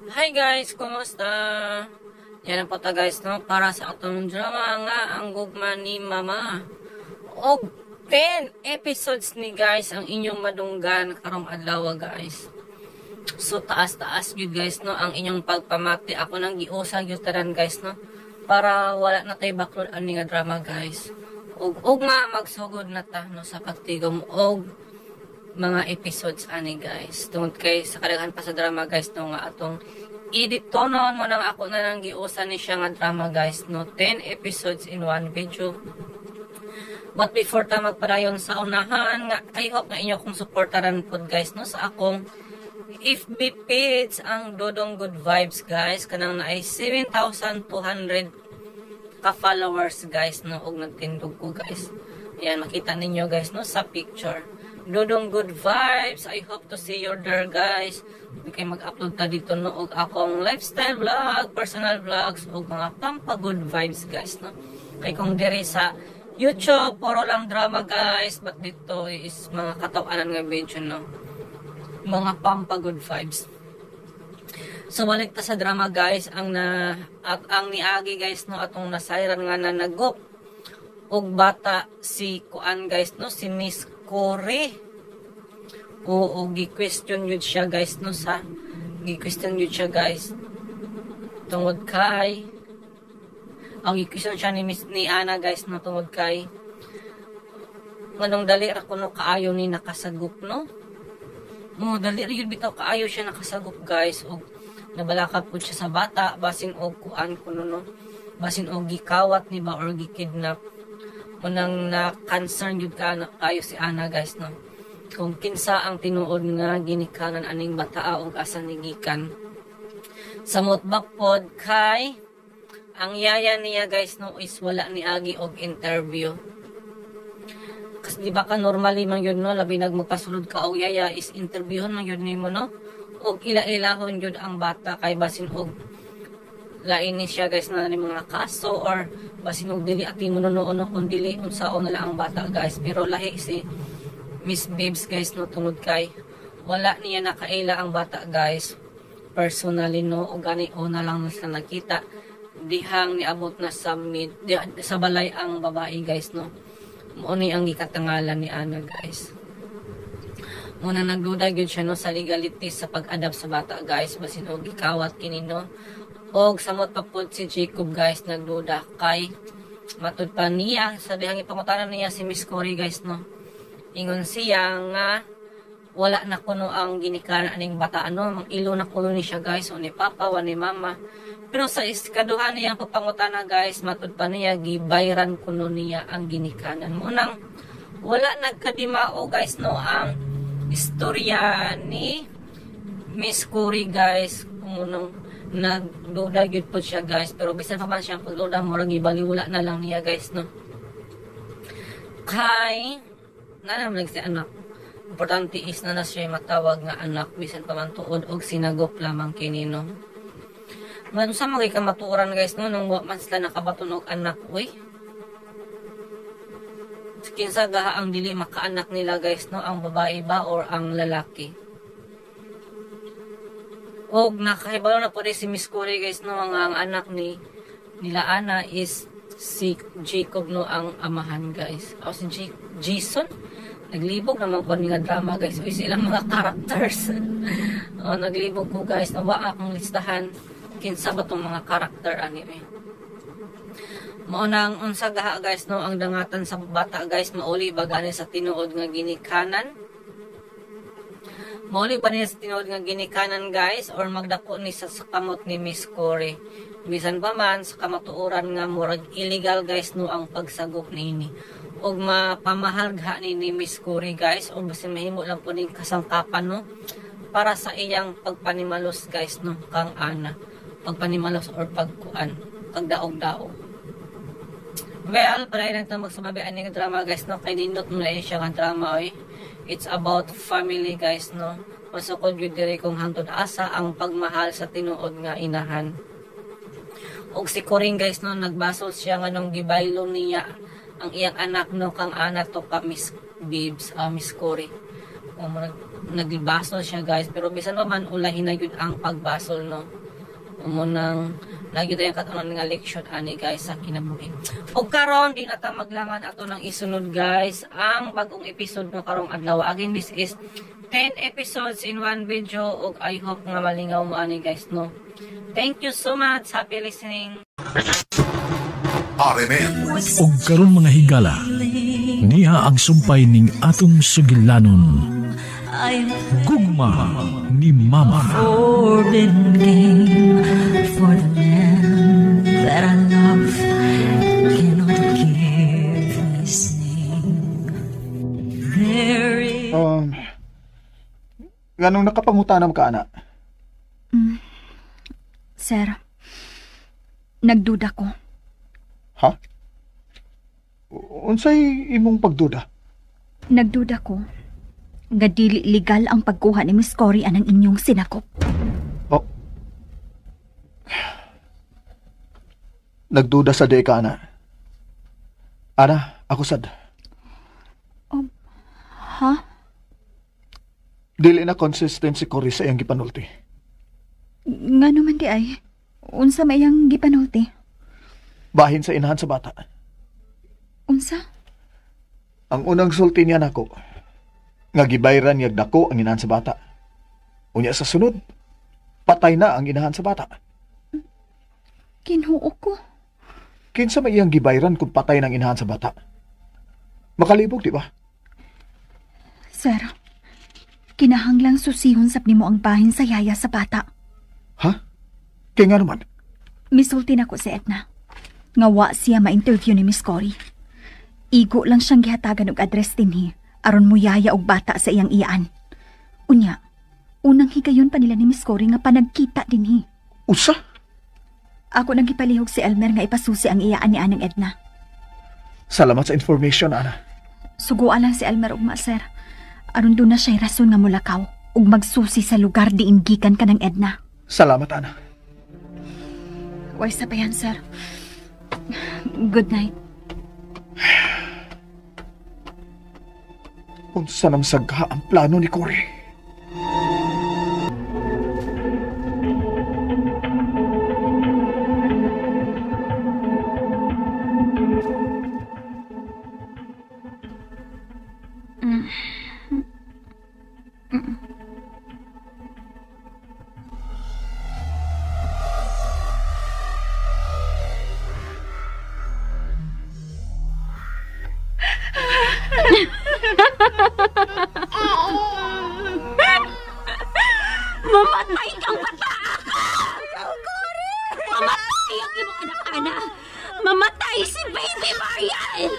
Hi guys, kumusta? Yan po ta guys, no? Para sa atong drama nga ang gugma ni Mama. Og 10 episodes ni guys ang inyong madunggan karong adlaw guys. So taas-taas yun guys, no? Ang inyong pagpamati. Ako nang giusag yun taran guys, no? Para wala na tayo baklod ani nga drama guys. Og ugma magsugod na ta no sa pagtigom og mga episodes ani guys. Tungod kay sa kadaghan pa sa drama guys no nga atong edit tonon mo nang ako na lang giusan ni siya nga drama guys no 10 episodes in one video. But before ta magpadayon sa unahan nga I hope nga inyo kong suportaran pod guys no sa akong FB page ang Dodong Good Vibes guys kanang naay 7,200 ka followers guys no og nagtindog ko guys. Ayan makita ninyo guys no sa picture. Dodong Good Vibes. I hope to see you there guys. Okay, mag-upload ta dito no og akong lifestyle vlog, personal vlogs og mga pampa good vibes guys no. Kay kung diri sa YouTube puro lang drama guys, but dito is mga katawanan nga video no. Mga pampa good vibes. So balik ta sa drama guys, ang niagi guys no atong nasayran nga na nagop og bata si kuan guys no si Miss Cory. Oo, gi-question yun siya guys no sa gi-question yun siya guys tungod kay gi-question siya ni Ana guys no tungod kay nganong dali ra kuno kaayo ni nakasagop no. Mo dali ra yun bitaw kaayo siya nakasagop guys og nabalakad pud siya sa bata basin og kuan kuno no basin og gikawat ni ba or gikidnap. Unang na-concern yun kayo si Ana guys no. Kung kinsa ang tinuod nga ginikanan aning bataa og asa nigikan. Samot bakpod kay ang yaya niya guys no is wala ni agi og interview. Kasi di ba ka normally man yun no labi nagmagpasulod ka og yaya is interviewon man yun nimo no. Og ila-ilahon yun ang bata kay basin og lain ni siya guys na ni mga kaso or basin og dili ati mo no kung dili unsaon na lang ang bata guys pero lahi si Miss Babes guys no tungod kay wala niya nakaila ang bata guys personally no o gani o na lang sa nakita dihang niabot na sa sa balay ang babae guys no mo ni ang gikatangalan ni Ana guys. Muna nagduda gyud siya no sa legalities sa pag-adapt sa bata guys basin og gikawat kini no. Og samot pa po si Jacob guys nagduda kay matud pa niya sa dihang ipangutanan niya si Miss Cory guys no. Ingon siya nga wala na kuno ang ginikanan aning bata ano ilo na kuno ni siya guys o ni papa o ni mama. Pero sa iskaduhan niya pagpangutana guys matud pa niya gibayran kuno niya ang ginikanan. Munang wala nagkadimao guys no ang istorya ni Miss Cory guys kumunong nagduda gyud po siya guys pero bisan pa man siya pagduda murag gibaliwala na lang niya guys no kay naman si anak importante is na siya matawag nga anak bisan pa man tuod og sinagop lamang kini no man sa magay ka matuoran guys no nung man sila nakabaton og anak uy kinsa gaha ang dili makaanak nila guys no ang babae ba or ang lalaki. Og nakahibalo na po rin si Miss Cory guys no ang anak nila Ana is si Jacob no ang amahan guys. O si Jason naglibog naman po nga drama guys. O silang mga characters. O naglibog ko guys. Nawa akong listahan kinsa ba tong mga character anime. Maunang unsa gaha guys no ang dangatan sa bata guys mauli ba gani sa tinuod nga ginikanan. Mauli pa niya sa tinuod nga ginikanan guys or magdako ni sa kamot ni Miss Cory. Bisan pa man sa kamatuoran nga murag illegal guys no ang pagsagop nini. Og mapamahalga ni Miss Cory guys or basin mahimo lang po ning kasangkapan no para sa iyang pagpanimalos guys no kang Ana. Pagpanimalos or pagdaog-daog. Well, para ilang ito magsumabi aning drama guys no kay nindot mo lang siya nga drama oy. It's about family guys no. Masukod yun diri kung hangtod asa ang pagmahal sa tinuod nga inahan. Og si Cory guys no nagbasol siya nga nung gibaylo niya ang iyang anak no kang Ana to ka Miss Babes, Miss Cory. nagbasol siya guys, pero bisan pa man ulahin na yun ang pagbasol no. Umunang lagi tayong katunan nga leksyon ani guys sa kinabuhi. O karon din ata maglangan ato ng isunod guys ang bagong episode no karong adlaw. Again this is 10 episodes in one video ug I hope nga malingaw mo ani guys no. Thank you so much. Happy listening. Og karon mga higala, niha ang sumpay ning atong sugilanon. Gugma ni Mama. Forbidden game for the man that I love cannot give listening. There is... Ganong nakapangutanam ka, ana? Sir, nagduda ko. Ha? Unsay imong pagduda? Nagduda ko nga dili legal ang pagkuha ni Miss Cory anang inyong sinakop. Oh. Nagduda sa di ka, ana. Ana, ako sad. Ha? Dili na consistent si Cory sa iyang gipanulti. Nga naman di ay. Unsa mayang gipanulti? Bahin sa inahan sa bata. Unsa? Ang unang sulti niya nako, nga gibayran niyag dako ang inahan sa bata. Unya sa sunod, patay na ang inahan sa bata. Kinuo ko. Kinsa may iyang gibayran kung patay ng inahan sa bata? Makalibog, di ba? Sir, kinahanglang susihon sap nimo ang bahin sa yaya sa bata. Ha? Kaya nga naman. Misulti na ko si Edna. Nga wa siya ma-interview ni Miss Cory. Igo lang siyang gihatagan og address dinhi aron mo yaya og bata sa iyang iyaan. Unya, unang higayon pa nila ni Miss Cory nga panagkita dinhi. Usa? Ako nang gipalihog si Elmer nga ipasusi ang iyaan ni Anang Edna. Salamat sa information, Ana. Suguan lang si Elmer og sir. Aron doon na siya'y rason nga mulakaw ug magsusi sa lugar diin gikan ka ng Edna. Salamat, Ana. Way sa payan, sir. Good night. Unsa nam sagha ang plano ni Cory? Mamatay kang bata! Mamatay ang iyong anak-anak! Mamatay si Baby Marian!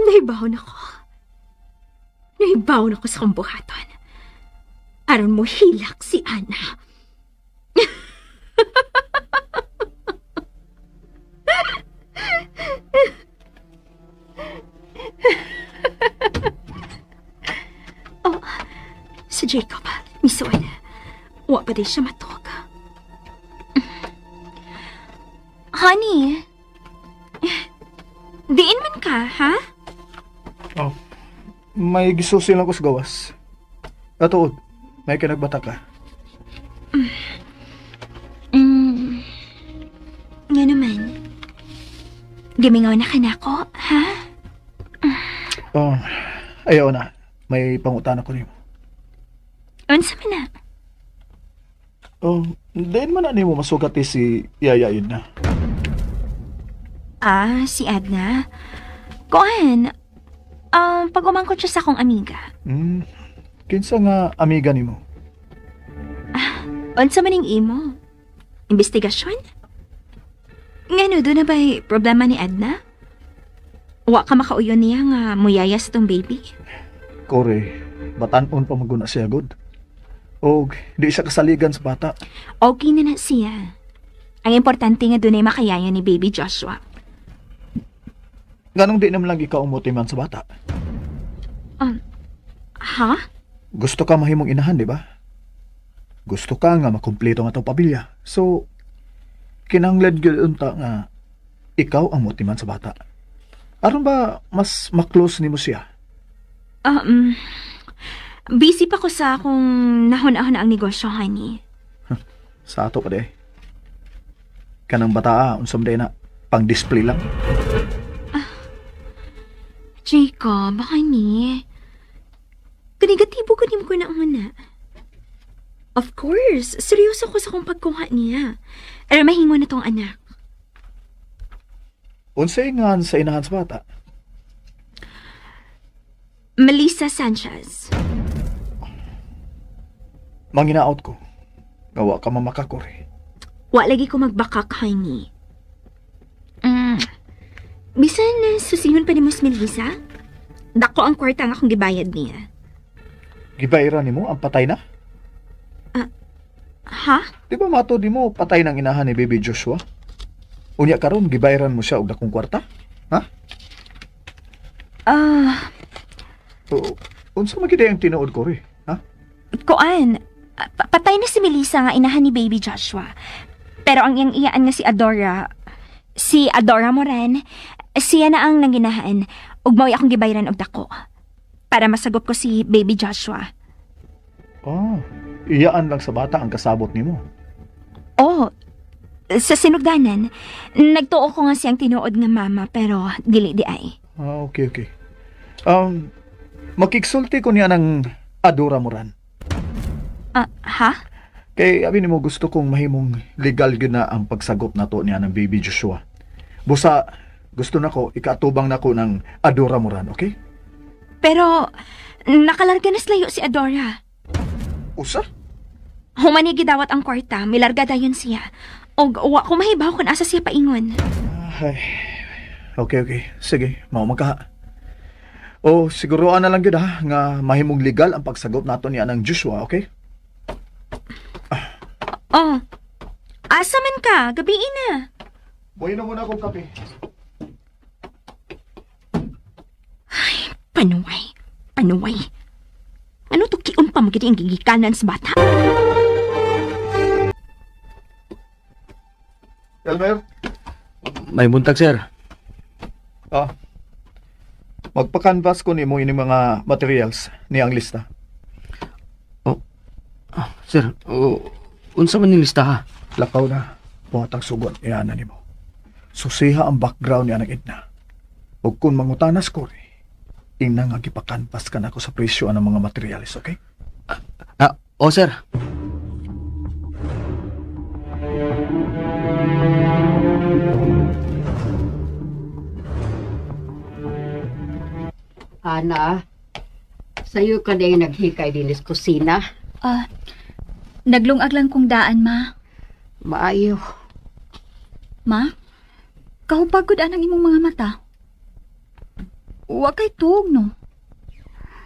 Naibawon ako. Naibawon ako sa kambuhaton. Aron mo hilak si Ana. Oh, si Jacob, misuon. Wa pa din siya matog. Honey, diin man ka, ha? Oh, may gisusi lang ko sa gawas. Atuod, may kinagbata ka. Nga naman. Gimingaw na ka na ko, ha? Oh, ayaw na. May pangutana ko niyo. Unsa man na? Oh, din man na mo masugati si Yaya Edna. Ah, si Edna? Kuan, pag umangkot siya sa akong amiga. Kinsa nga amiga nimo? Unsa man ning imo? Investigasyon? Ngano doon na ba'y problema ni Edna? Wa ka makauyon niya nga muyayas tong baby? Kore, batanon pa maguna siya god. Og di siya kasaligan sa bata. Okay na siya. Ang importante nga doon ay makayaya ni baby Joshua. Ganong di naman lang ikaw ang motiman sa bata. Ha? Gusto ka mahimong inahan, di ba? Gusto ka nga makumpleto nga itong pamilya. So, kinahanglan gyud unta nga ikaw ang motiman sa bata. Aron ba mas maklose nimo siya? Busy pa ko sa akong nahon-ahon ang negosyo, honey. Sa ato pa de. Kanang bata, unsam day na pang-display lang. Jacob, honey. Negatibo ko mo ko na una. Of course, seryoso ko sa kong pagkuha niya. Pero mahingo na tong anak. Unsay nga sa inahan sa bata? Melissa Sanchez. Manginaot ko. Gawa ka mamakakore. Wa lagi ko magbakak, honey. Bisan na susingon pa ni Ms. Melissa? Dako ang kwarta nga akong gibayad niya. Gibayran nimo ang patay na? Ha? Di ba mato di mo patay ng inahan ni Baby Joshua? Unya karon gibayran mo siya og dakong kwarta? Ha? Unsa magid ang tinuod ko ri? Ha? Kuan, patay na si Melissa nga inahan ni Baby Joshua. Pero ang iyang iyaan nga si Adora Moran, siya na ang nanginahan ug mao akong gibayran og dako para masagop ko si Baby Joshua. Iyaan lang sa bata ang kasabot nimo. Oh, sa sinugdanan, nagtuo ko nga siyang tinuod nga mama pero dili di ay. Okay. Makiksulti ko niya ng Adora Moran. Ha? Kay abi nimo gusto kong mahimong legal gyud na ang pagsagop nato niya ng Baby Joshua. Busa gusto nako ikatubang nako ng Adora Moran, okay? Pero nakalarga na slayo si Adora. Usa? Humani gidawat ang kwarta, milarga dayon siya. Og wa ko mahibaw kung asa siya paingon. Ay. Okay. Sige, mao magka. Siguruan na lang gyud ha nga mahimong legal ang pagsagop nato niya ng Joshua, okay? Asa man ka? Gabi na. Buhay na muna akong kape. Panuway. Ano to kiun pa magiging ang gigikanan sa bata? Elmer? May buntag, sir. Magpa-canvas ko nimo ini mga materials ni ang lista. Sir, unsa man ning lista ha? Lakaw na. Buhatang sugot iyan na nimo. Susiha ang background niya ng Edna. Ug kung mangutanas ko ina nga gipa-canvas ka na ako sa presyo ng mga materials, okay? Sir. Ana, sayo ka na yung naghikay din sa kusina. Naglungag lang kong daan, ma. Maayo. Ma? Kahupagod anang imong mga mata. Wa kay tuog, no?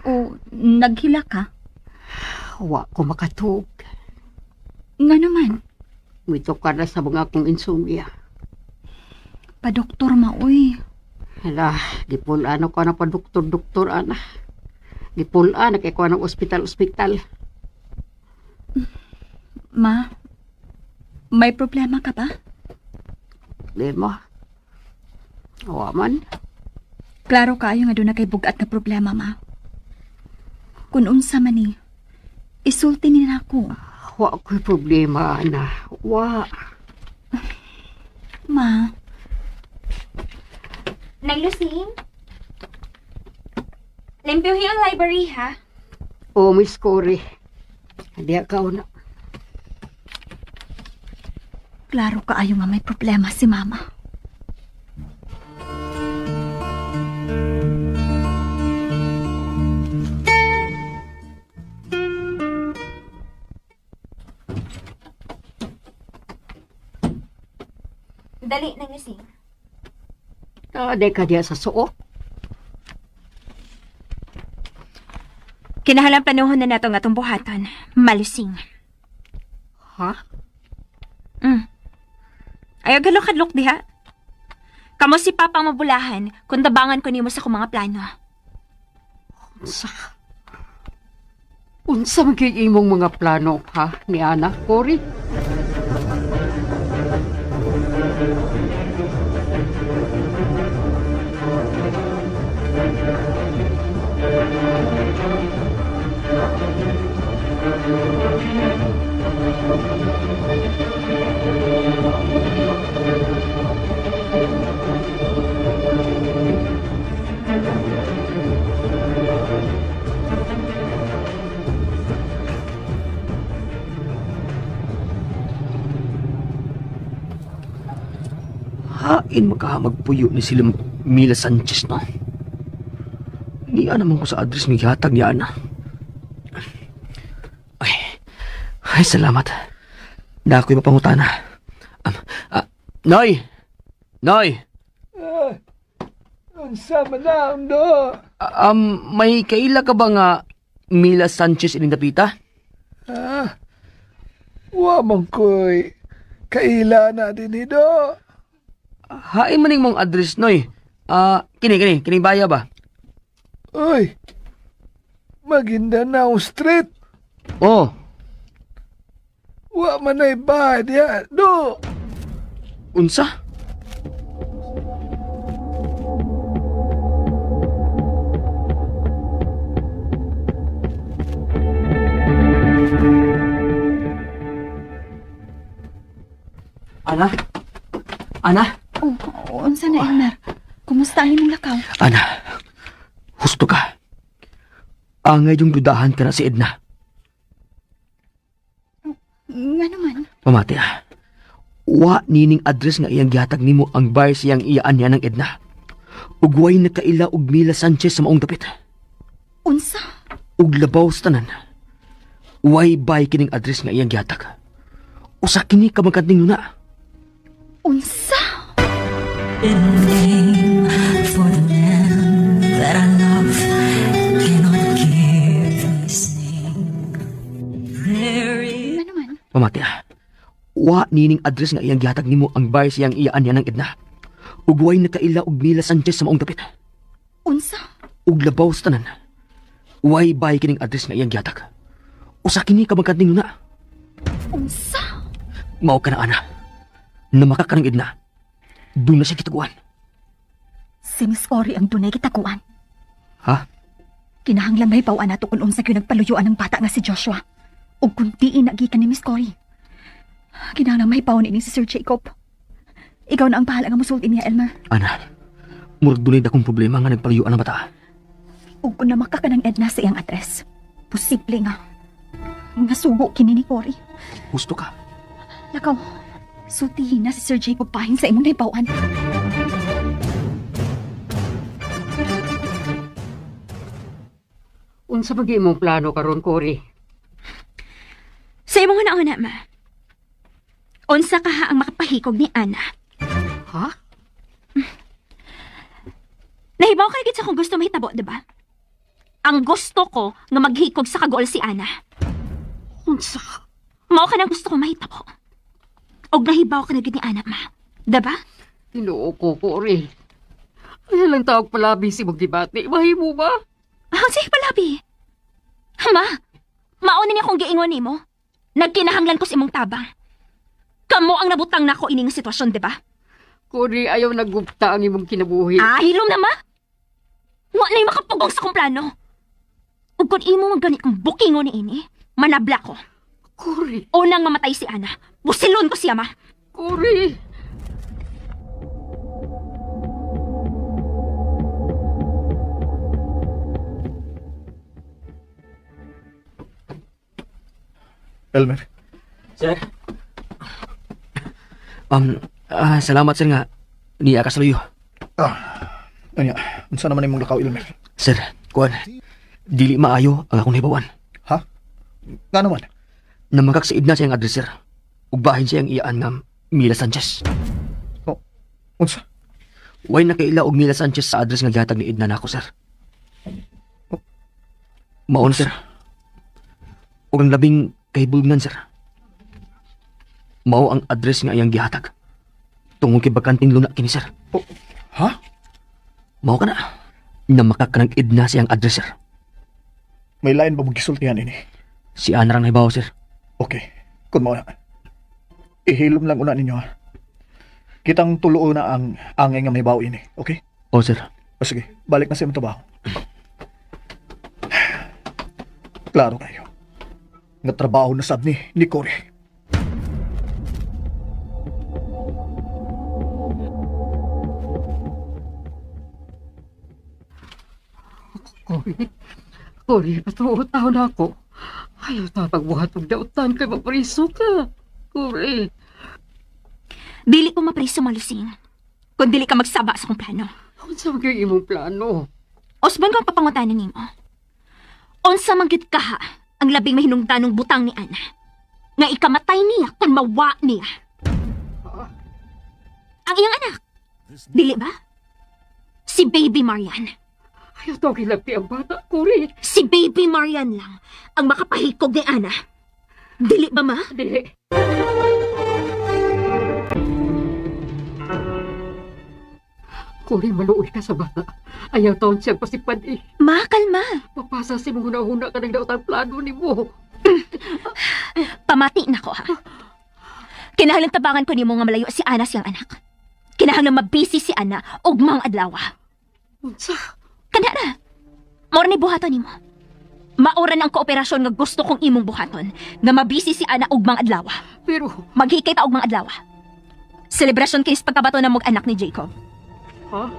O naghila ka? Wa ko makatug. Nga naman, Wito ka na sa mga kong insomnia. pa-doktor maoy. Hala, gipulaan ako na pa doktor, ana. Gipulaan, nakikuha ng ospital. Ma, may problema ka ba? Di mo. Awa man. Klaro kayo nga doon na kay bugat na problema, ma. Kung unsa man ni, isulti ni ako. Wa ko'y problema, ana. Wa. Ma. Nang Lucing? Limpyuhin ang library, ha? O, Miss Cory. Hindi ka na. Klaro kaayo nga may problema si mama. Dali, Nang Lucing. Aday ka diya sa suok. Kinahalang panuhon na nato nga itong buhatan. Malusing. Ha? Ayaw galok-hadlok diha. Kamo si Papa ang mabulahan kung tabangan ko nimo sa akong mga plano. Unsa man gyud imong mga plano, ha, ni Ana, Cory? Hain makahamagpuyo ni sila Mila Sanchez, no? Niya naman ko sa address ng gihatag niya, Ana. Ay, salamat. Na ako'y mapangutana. Noy! Noy! Unsa man na, do? May kaila ka ba nga Mila Sanchez inindapita? Wa man ko'y kaila na din, do. Hain maning mong address, Noy. Kini baya ba? Uy, Maguindanao Street. Oh. Wa man ay bahay diya, do. Unsa? Ana? Ana? Unsa na, Elmer? Kumusta ang imong lakaw? Ana, husto ka. Angay yung dudahan ka na si Edna. Nga naman. Pamati wa nining address nga iyang gihatag nimo ang bar siyang iyaan niya ng Edna. Ugway na kaila og Mila Sanchez sa maong dapit. Unsa? Ug labaw sa tanan. Way bay kining address nga iyang gihatag. Usa kini ka magkadning na. Unsa? In name for the man that I love cannot give his name. There is... Nga naman. Pamati wa nining address nga iyang gihatag nimo ang bar siyang iyaan niya ng Edna. Ugway na kaila og Mila Sanchez sa maong dapit. Unsa? Ug labaw sa tanan. Way bay kining address nga iyang gihatag. Usa kini ka magkadning na. Unsa? Mao ka na, Ana. Namaka ka ng Edna. Doon na siya kitaguan. Si Miss Cory ang dunay kitaguan. Ha? Kinahanglan may bawaan nato kung unsa gyud nagpaluyuan ng bata nga si Joshua. Ug kung diin nagikan ni Miss Cory. Kinahanglan may bawaan ini si Sir Jacob. Ikaw na ang bahala nga musulti niya, Elmer. Ana, murag dunay dakong problema nga nagpaluyuan ng bata. Ug kung namaka ka ng Edna sa iyang address, posible nga. Nga sugo kini ni Cory. Gusto ka? Lakaw, sultihin na si Sir Jacob pahin sa imong naibawan. Unsa ba imong plano karon, Cory? Sa imong una-una, ma. Unsa ka ha ang makapahikog ni Ana? Ha? Nahibaw ka gid sa kung gusto mahitabo, diba? Ang gusto ko nga maghikog sa kagol si Ana. Unsa? Mao ka na gusto ko mahitabo. Og nahibaw ka na gid ni Ana, ma. Diba? Tinuo ko, Cory. Kaya lang tawag palabi si Magdibati. Mahimo ba? Sige palabi. Ma, mauna niya kong giingon nimo. Nagkinahanglan ko sa imong tabang. Kamo ang nabutang nako ining sitwasyon, di ba? Cory, ayaw nagugta ang imong kinabuhi. Hilom na, ma. Wa na'y makapugong sa kong plano. Ug kung imo magani ang bukingo ni ini, manabla ko. Cory, Unang mamatay si Ana. Busilon ko siya, ma. Cory. Elmer, Sir? Salamat, sir, nga. Niya ka sa luyo. anya, unsa naman imong lakaw, Elmer? Sir, kuwan. Dili maayo ang akong nahibawan. Ha? Nga naman? Namagak sa Edna siyang address, sir. Ug bahin siyang iyaan nga Mila Sanchez. Unsa? Way nakaila og Mila Sanchez sa address nga gihatag ni Edna nako, sir. Maon, sir. Ug ang labing kahibulngan, sir. Mao ang address nga iyang gihatag. Tungod kay bakanting luna kini, sir. Oh, ha? Mao ka na. Namakak ka ng Edna siyang address, sir. May lain ba mong gisultihan ini? Si Ana rang naibaw, sir. Okay, kung mo na. Ihilom lang una ninyo ha. Kitang tulo na ang angay nga may baw ini, okay? O, sir. O sige, balik na sa imong trabaho. Klaro kayo. Nga trabaho na sad ni Cory. Kuri, patuutaw na ako. Ayaw ta pagbuhat og dautan kay mapriso ka. Kuri. Dili ko mapriso malusing. Kung dili ka magsaba sa kong plano. Unsa man gyud imong plano? Osban kang papangutanan nimo. Unsa man gyud ka ha, ang labing mahinungdanong butang ni Ana. Nga ikamatay niya kung mawa niya. Ang iyang anak. Dili ba? Si Baby Marian. Ayaw ta gilapi ang bata, Kuri. Si Baby Marian lang ang makapahikog ni Ana. Dili ba ma? Dili. Kuri, maluoy ka sa bata. Ayaw taon siya pasipad eh. Ma, kalma. Papasa si mong huna ka ng daotang plano ni mo. Pamati na ko ha. Kinahanglan tabangan ko nimo nga malayo si Ana siyang anak. Kinahanglan mabisi si Ana og mga adlaw. Unsa? Kana na. Mora ni buhaton nimo. Maoran ang kooperasyon nga gusto kong imong buhaton nga mabisi si Ana og mga adlaw. Pero, Maghikay ta og mga adlaw. Selebrasyon kay pagkabato na mong anak ni Jacob. ha?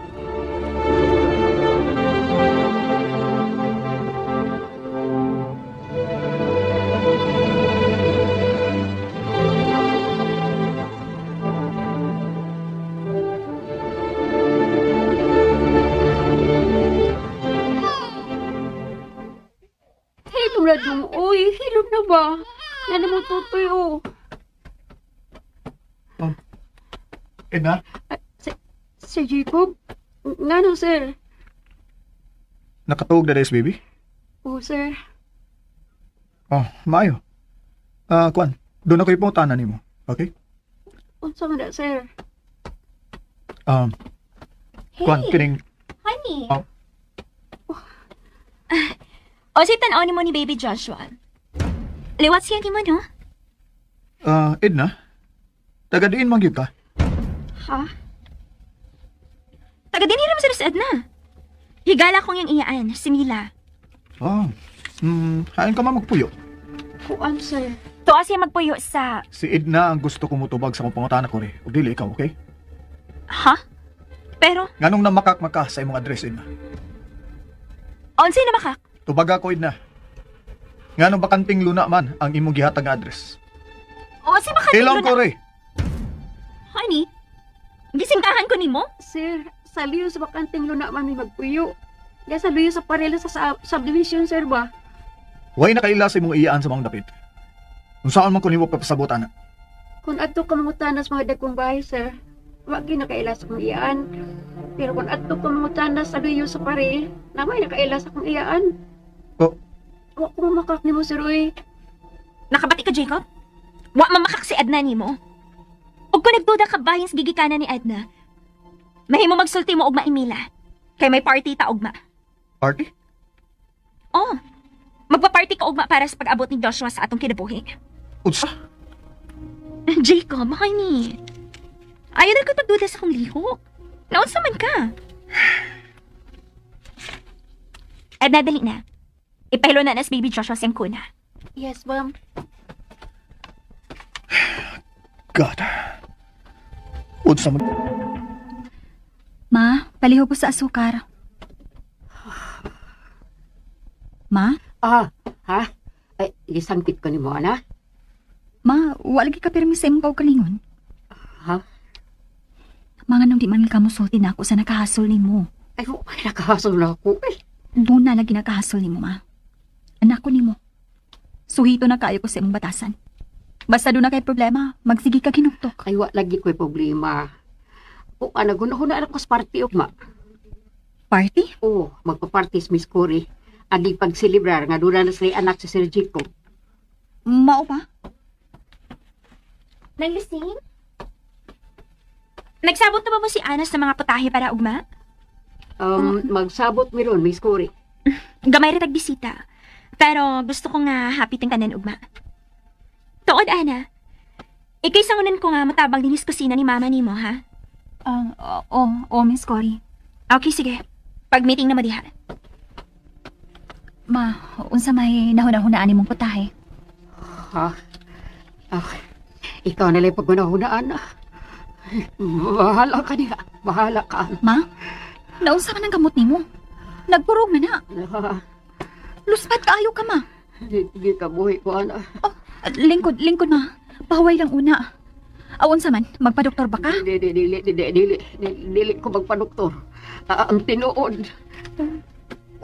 Hilom na dong, uy. Hilom na ba? Yan mo tutuyo. Edna? Sir Jacob? Nga no, sir. Nakatuog na des, baby? Oo, sir. Oh, maayo. Kwan, doon ako ipungutanan nimo. Okay? Unsa man na, sir? Kwan, kining... Honey. Oh. O si tan-aw ni mo ni Baby Joshua. Liwat siya ni mo, no? Edna? Taga-diin man gyud ka? Ha? Taga-diniram sa Edna. Higala kong yung iyaan, si Mila. Hain ka man magpuyo. Kuan, sir. Tuwa siya magpuyo sa... Si Edna ang gusto kong mutubag sa kong pangutana ko rin. O dili ikaw, okay? Ha? Pero, Nganong namakak maka sa imong address, Edna? onsi na makak. Tubag ako, Edna. Nganong bakanting luna man ang imong gihatag nga address? Onsi makak. Ilong ko rin. Honey, gisingkahan ko ni mo? Sir, sa liyo sa bakanting luna man may magpuyo. Kaya sa liyo sa parela sa subdivision, sir ba? Huwag nakaila sa imong iyaan sa mga dapit. Kung saan man ko nimo papasabot, ana. Kung adto ka mangutanas mga dagkong bahay, sir, wag nakaila sa kong iyaan. Pero kung adto ka mangutanas sa liyo sa pare, namay nakaila sa kong iyaan. Oh. Wag ko mamakak ni mo, sir, uy. Nakabati ka, Jacob? Wa mamakak si Edna ni mo? Ug kung nagduda ka bahin sa gigikanan ni Edna, mahimo magsulti mo og maimila. Kay may party ta ugma. Party? Oh, magpa-party ka ugma para sa pag-abot ni Joshua sa atong kinabuhi. Utsa? Jacob, honey. Ayaw na ko pagduda sa kong lihok. Naunsa man ka? Edna, dali na. Ipahilo na nas Baby Joshua siyang kuna. Yes, ma'am. God. Utsa man. Ma, paliho po sa asukar. Ma? Ha? Ay, gisangkit ko ni mo, ana? Ma, wala ka pirmi sa imong kaugalingon. Ha? Mga nang di man ka musulti na ako sa nakahasol ni mo. Ay, nakahasol na ako. Ay, Doon na lagi nakahasol ni mo, ma. Anak ko ni mo. Suhito na kayo ko sa imong batasan. Basta doon na kay problema, magsigi ka ginuktok. ay, wa lagi ko'y problema. O, guna-huna anak ko sa party, ma. Party? Oo, magpa-party si Miss Cory. Agi pag-celebrar nga doon na sila anak si Sir Jacob. Mao ba? Naglising? Nagsabot na ba mo si Ana sa mga putahe para ugma? Magsabot mi ron, Miss Cory. Gamay rin tagbisita. Pero gusto ko nga hapitin ka nan ugma. Tuod, Ana. Ikay sangunan ko nga matabang dinis kusina ni mama ni mo, ha? Miss Cory. Okay, sige. Pag-meeting na mo diha. Ma, unsa may nahuna-hunaan imong putahe? Ha? Ikaw na lang pag-hunahunaan na. Bahala ka niya. Bahala ka. Ma, naunsa man ang gamot nimo? Nagpurog na na. Luspat kaayo ka, ma. Di ka buhay ko, ana. Lingkod, ma. Pahuway lang una. Unsa man, magpa-doktor ba ka? Dili ko magpa-doktor. Ang tinuod.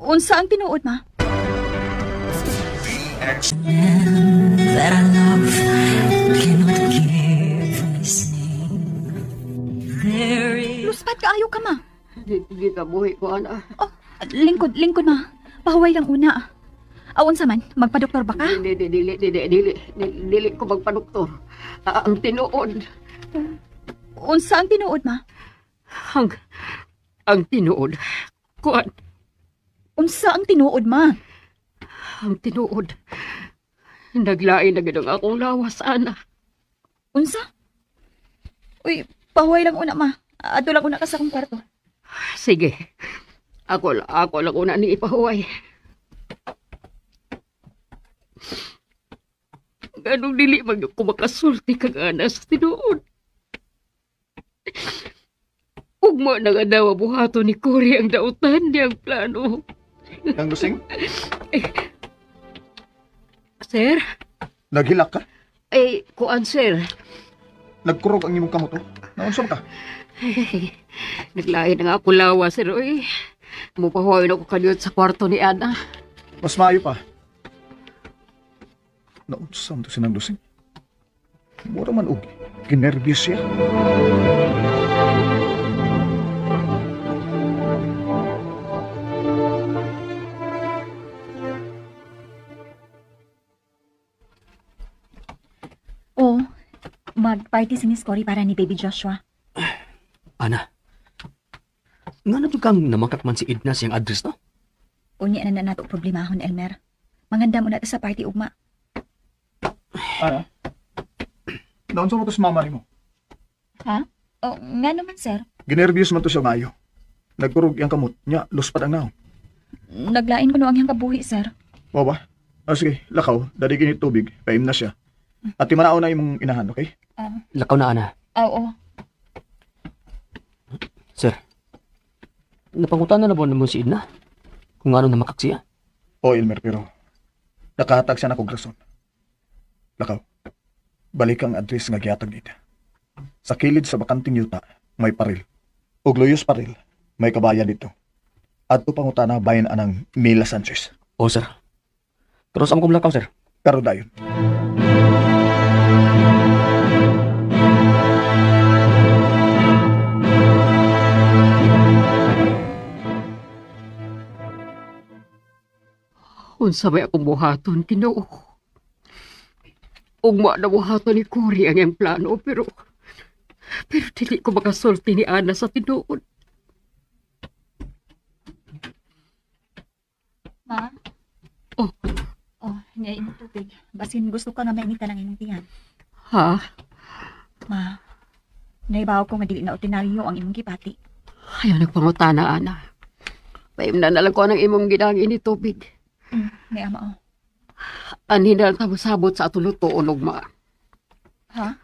Unsa ang tinuod, ma? That I love cannot give this name. There is Luspat kaayo ka, ma. Di ka buhay ko, ana. Lingkod, ma. Pahuway lang una. Unsa man, magpa-doktor ba ka? Dili ko magpa-doktor. Ang tinuod. Unsa ang tinuod, ma? Ang tinuod. Kuan. Unsa ang tinuod, ma? Ang tinuod. Naglain na gano'ng akong lawas, ana. Unsa? Uy, pahuway lang una, ma. Ato lang una ka sa akong kwarto. Sige. Ako lang una ni ipahuway. Ganong dili man yung kumakasulti kag ana sa tinuod. Ugma na nga daw buhato ni Cory ang dautan niyang plano. Ang lusing? Sir? Naghilak ka? Kuan sir. Nagkurog ang imong kamot, oh. Naunsam ka? Naglain na nga ako lawa, sir. Uy, mupahuwain ako kaniyot sa kwarto ni Ana. Mas maayo pa. Naunsam to sinang lusing. Mura man og ginervyos siya. Mag-party si Miss Cory para ni Baby Joshua. Ana, nga na kang namakak man si Edna siyang address, no? Unya na nato problemahon, Elmer. Manganda mo na sa party ugma. Ana? Naunsam mo to sa mama ni mo. Ha? Nga naman, sir. Ginervyos man to siya maayo. Nagkurog yung kamot niya, luspat ang naong. Naglain ko no ang iyang kabuhi, sir. O ba? Sige, lakaw, dadigin ni tubig, paim na siya. At timanao na imong inahan, okay? Lakaw na, Ana. Oo. Sir, napangutan na ba naman si Edna? Kung ano namakak siya? O, Elmer, pero nakahatag siya na kong rason. Lakaw, balik ang address nga gihatag nita. Sa kilid sa bakanting yuta, may paril. Og luyos paril, may kabayan dito. At pangutana bayan anang Mila Sanchez. O, sir. Pero saan kong lakaw, sir? Pero dayon. Unsa may akong buhaton, Ginoo. Ugma na buhaton ni Cory ang iyang plano, pero dili ko makasulti ni Ana sa tinuod. Ma? Ngayon mo tubig. Basin gusto ka nga mainita ng inyong tiyan. Ha? Ma, naibaw ko nga dili na ordinaryo ang imong gipati. Ayaw nagpangutana, Ana. Paim na lang ko ng imong ginangin ni tubig. May ama, Anhin na lang sabot sa atulutoon, ugma. Ha?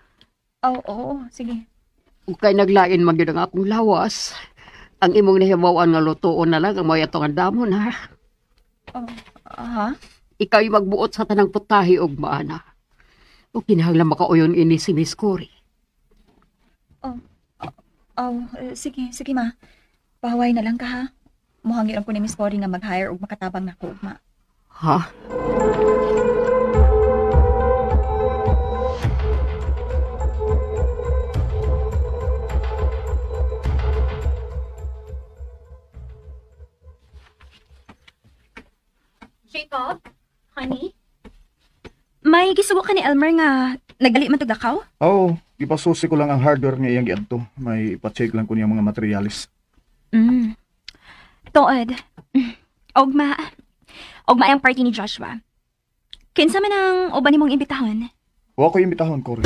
Oo, sige. Kung kay naglain man yun ang akong lawas, ang imong nahibawan nga lutoon na lang ang mga itong andamon, ha? Ha? Ikaw yung magbuot sa tanang putahi, ugma, Ana. O kinahanglan makauyon ini si Miss Cory. Sige, ma. Pahuway na lang ka, ha? Muhangin ko ni Miss Cory nga mag-hire og makatabang na ko, ugma. Ha? Jacob? Honey? May gisugo ka ni Elmer nga Nagdali man tagdakaw? Oo, ipasusi ko lang ang hardware nga iyang giadto. May ipacheck lang ko niyang mga materialis. Tuod. Ogma ang party ni Joshua. Kinsa man ang uban nimong imbitahon? Wa ko imbitahon, Cory.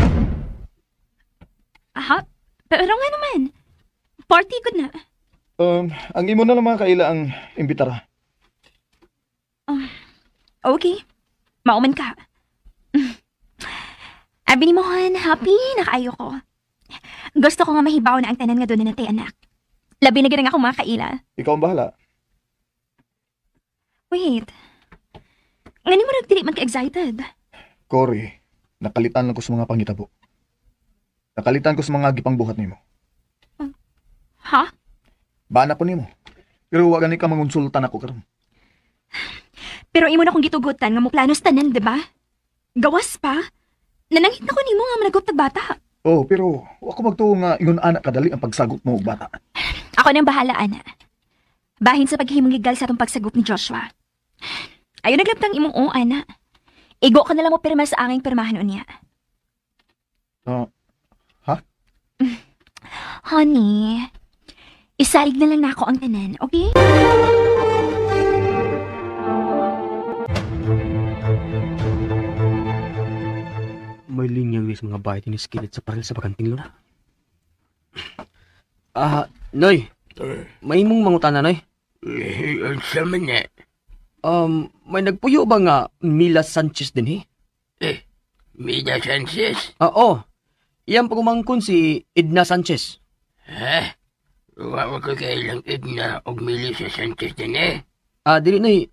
Aha, pero nga naman. Party good na. Ang imo na naman kaila ang imbitara. Okay. Mauman ka. Abi ni Mohan, happy na kaayo ko. Gusto ko nga mahibaw na ang tanan nga doon na natay anak. Labi na ganang ako mga kaila. Ikaw ang bahala. Wait. Ngani mo nagdili man ka-excited? Cory, nakalitan lang ko sa mga pangitabo. Nakalitan ko sa mga gipang buhat nimo. Ha? Bana ko nimo. Pero wa gani ka mangonsultan ako karon. Pero imo na kong gitugutan nga mo planos tanan, di ba? Gawas pa. Nanangit na ko nimo nga managot bata. Oh, pero wa ko magtuo nga ingon anak kadali ang pagsagot mo og bata. Ako nang bahala, ana. Bahin sa paghimong gigal sa atong pagsagop ni Joshua. Ayaw naglabtang imong ana. Igo ka na lang mo pirma sa anging pirmahan unya. Ha? Honey, isalig na lang na ako ang tanan, okay? May linyang wis mga bahay tiniskilid sa paril sa bakanting luna. Noy. May mong mangutana, Noy. Sa man May nagpuyo ba nga Mila Sanchez din, Mida Sanchez? Oo. Iyang pagumangkon si Edna Sanchez. Ha? Wawa ko kailang Edna og Melissa Sanchez din Dili, Noy.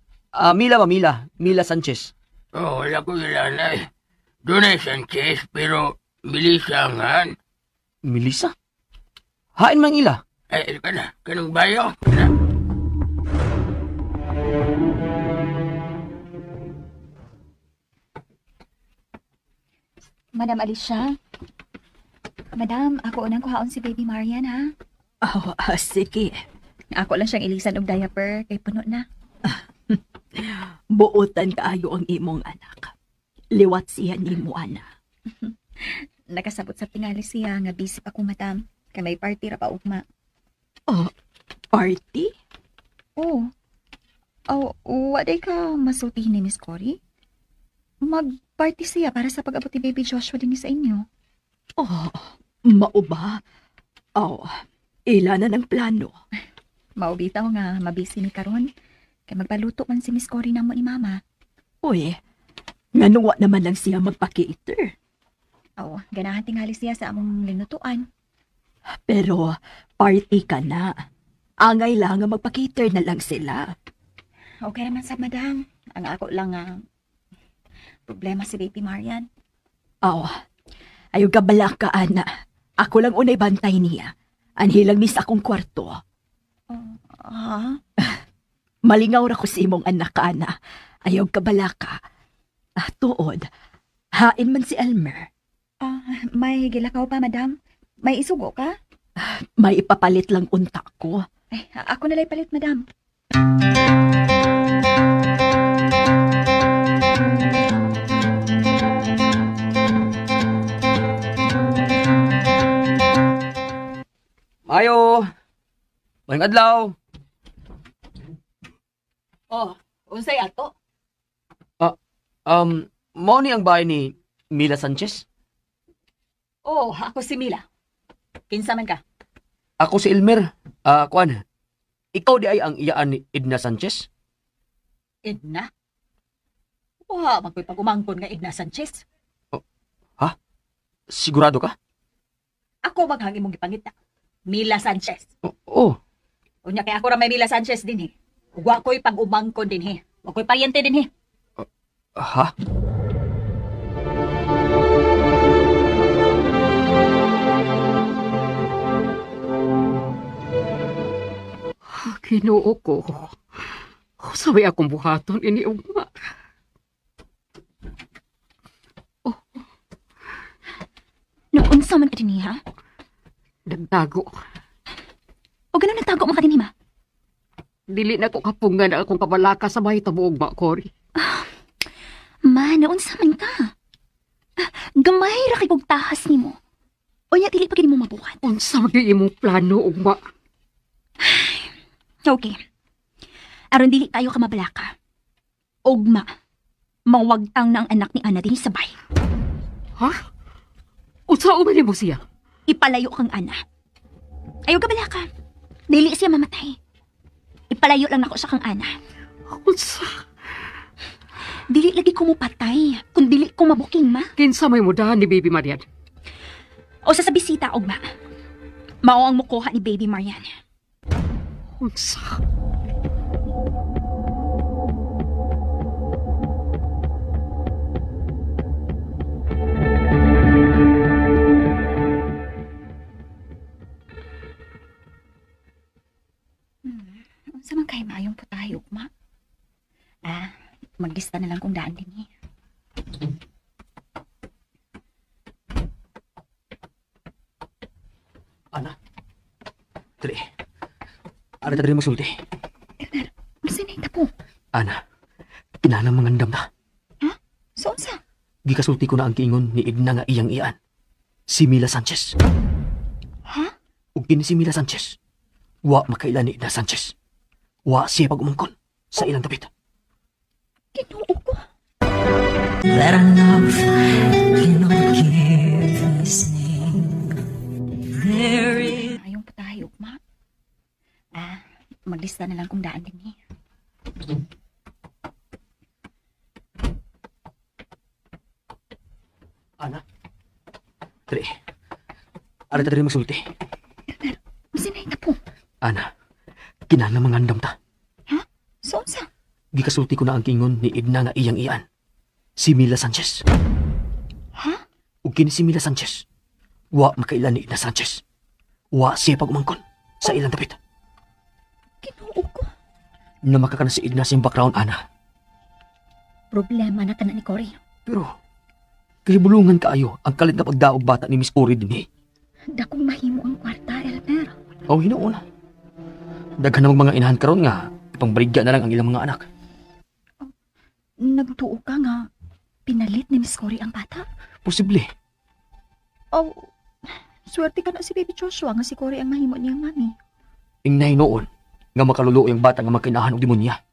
Mila ba, Mila? Mila Sanchez. Wala ko ilanay. Doon Sanchez, pero Melissa nga. Melissa? Hain mang ila? Kanang bayo. Madam Alicia. Madam, ako unang kuhaon si Baby Marian, ha? Sige. Ako lang siyang ilisan og diaper, kay puno na. Buotan kaayo ang imong anak. Liwat siya ni mo, ana. Nakasabot sa tingali siya, nga busy pa ko, madam. Kay may party ra pa ugma. Party? Oh, waday ka masultihin ni Miss Cory? Mag-party siya para sa pag-abot ni Baby Joshua din sa inyo. Mao ba? Ila na ng plano. Maubitaw nga, mabisi ni karon. Kay magpaluto man si Miss Cory namo ni Mama. Uy, nganuwa naman lang siya magpa-cater. Ganahan tingali siya sa among linutuan. Pero party ka na. Angay lang nga magpa-cater na lang sila. Okay naman sa madam. Ang ako lang problema si Baby Marian. Ayaw ka bala ka, ana. Ako lang unay bantay niya. Anhilang mis akong kwarto. Malingaw ra ko si imong anak, ana. Ayaw ka bala ka. Tuod, hain man si Elmer. May gilakaw pa, madam? May isugo ka? May ipapalit lang unta ko. Ako nalay palit, madam. Mayo! Maling adlaw! Unsay ato? Mao ni ang bahay ni Mila Sanchez? Ako si Mila. Kinsa man ka? Ako si Elmer. Kuan. Ikaw di ay ang iyaan ni Edna Sanchez? Edna? Magkoy pagumangkon nga Edna Sanchez. Sigurado ka? Ako maghangi mong gipangita. Mila Sanchez. Unya kay ako ra may Mila Sanchez din Wa ko'y pag-umangkon din Wa ko'y paryente din Ha? Ginoo ko. Sabi akong buhaton ini ugma. Naunsa man ka din ha? Nagtago. O ganun nagtago mo ka din ma? Dili na ko kapungan akong kabalaka sa bahay tabuog ma, Cory. Ma, naunsa man ka? Gamay ra kay kog tahas nimo. O nya dili pa gid mo mabuhat. Unsa man imong plano, ugma? Okay. Aron dili tayo ka mabalaka. Ugma, mawagtang na ang anak ni Ana din sa bay. Ha? Unsa man mo siya? Ipalayo kang Ana. Ayaw ka balaka. Dili siya mamatay. Ipalayo lang ako sa kang Ana. Unsa? Dili lagi ko mupatay, kung dili ko mabuking ma. Kinsa may mudahan ni Baby Marian? O sa bisita, ugma. Mao ang mukuha ni Baby Marian. Unsa? Unsa man kay maayong putahe, ugma? Maglista na lang kung daan din eh. Ana. Dali. Ana ta diri magsulti. Unsa na ita po? Ana. Kinahanglan mangandam ta. Ha? So unsa? Gikasulti ko na ang kiingon ni Edna nga iyang iyaan. Si Mila Sanchez. Ha? Ug kini si Mila Sanchez. Wa makaila ni Edna Sanchez. Wa siya pag-umangkon sa ilang dapit. Kinuo ko. That our love cannot give this name. There is Ayong putahe, ugma. Maglista na lang kung daan din eh. Ana. Dali. Ana ta diri magsulti. Unsa na ita po? Ana. Kinahanglan mangandam ta. Ha? So unsa? Gikasulti ko na ang kiingon ni Edna nga iyang iyaan. Si Mila Sanchez. Ha? Ug kini si Mila Sanchez. Wa makaila ni Edna Sanchez. Wa siya pag-umangkon sa ilang dapit. Kinuo ko. Na makakana si Edna siyang background, Ana. Problema na tanan ni Cory. Pero, kahibulungan kaayo ang kalit na pagdaog bata ni Miss Cory din eh. Dakong mahimo ang kwarta, Elmer. O, hinuon. Daghan namang mga inahan karon nga, ipangbarigya na lang ang ilang mga anak. Nagtuo ka nga, pinalit ni Miss Cory ang bata? Posible. Oh, swerte ka na si Baby Joshua nga si Cory ang mahimo niyang mami. Ingnahin noon, nga makaluluo yung bata nga makinahan og demonya.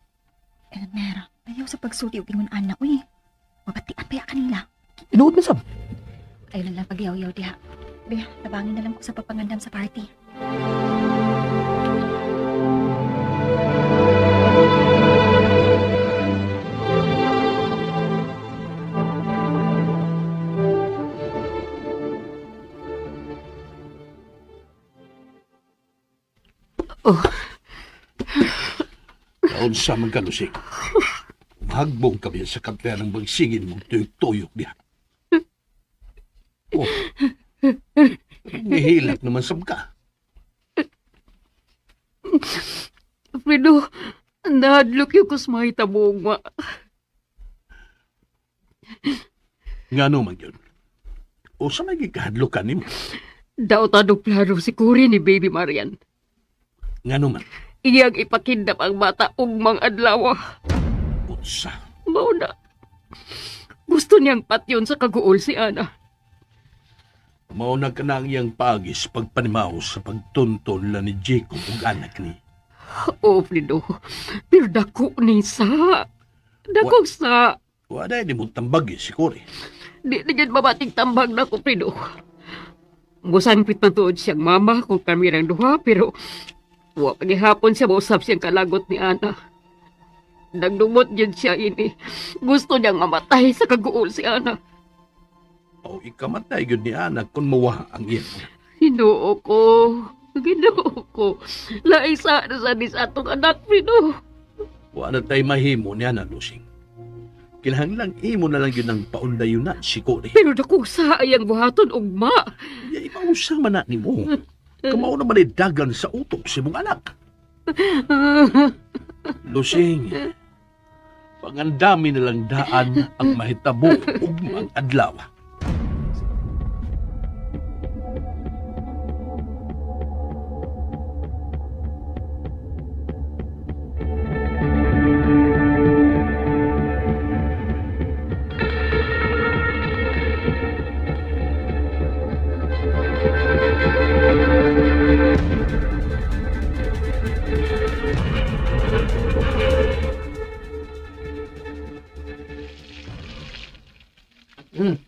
Elmer, ayaw sa pagsulti og ingon anak, uy. Mabatian pa ya kanila. Inuod na sab. Ayaw lang pagyaw-yaw diha. Be, tabangin na lang ko sa pagpangandam sa party. Kaunsa man ka, Lusing. Hagbong kami sa kapya ng bagsigin mong tuyok-tuyok diha. Oh, nihilak naman sab ka. Fredo, nahadlok yung kusmay tabong ma. Nga naman yun. O sa may gikahadlokan ni mo? Daw tadong plano si Cory ni Baby Marian. Nga naman. Iyang ipakindap ang bata ugmang adlaw. Utsa. Mao na. Gusto niyang patyon sa kaguol si Ana. Mauna ka na ang iyang pagis pagpanimaw sa pagtuntol la ni Jacob ug anak ni. Oh, Fredo. Pero dako ni sa. Dako sa. Wala di mo tambagi si Cory. Di na dyan mabating tambag na ko, Fredo. Musangpit man tuod siyang mama kung kami ng duha, pero wa pagihapon siya mausap siyang kalagot ni Ana. Nagdumot yun siya ini. Gusto niyang mamatay sa kaguol si Ana. O ikamatay yun ni anak kung mawaha ang iyang. Hinoo ko. Ginoo ko. Laisa na sa atong anak, Fredo. Wala tayo mahimo ni Ana, Lusing. Kinahanglang imo na lang yun ang paundayon na si Cory. Pero dako sa ayang buhaton ugma. Ya, ipausang man na ni mo. Kamao naman ay dagan sa utok si mong anak. Lusing, pangandami na lang daan ang mahitabo ugmang adlaw.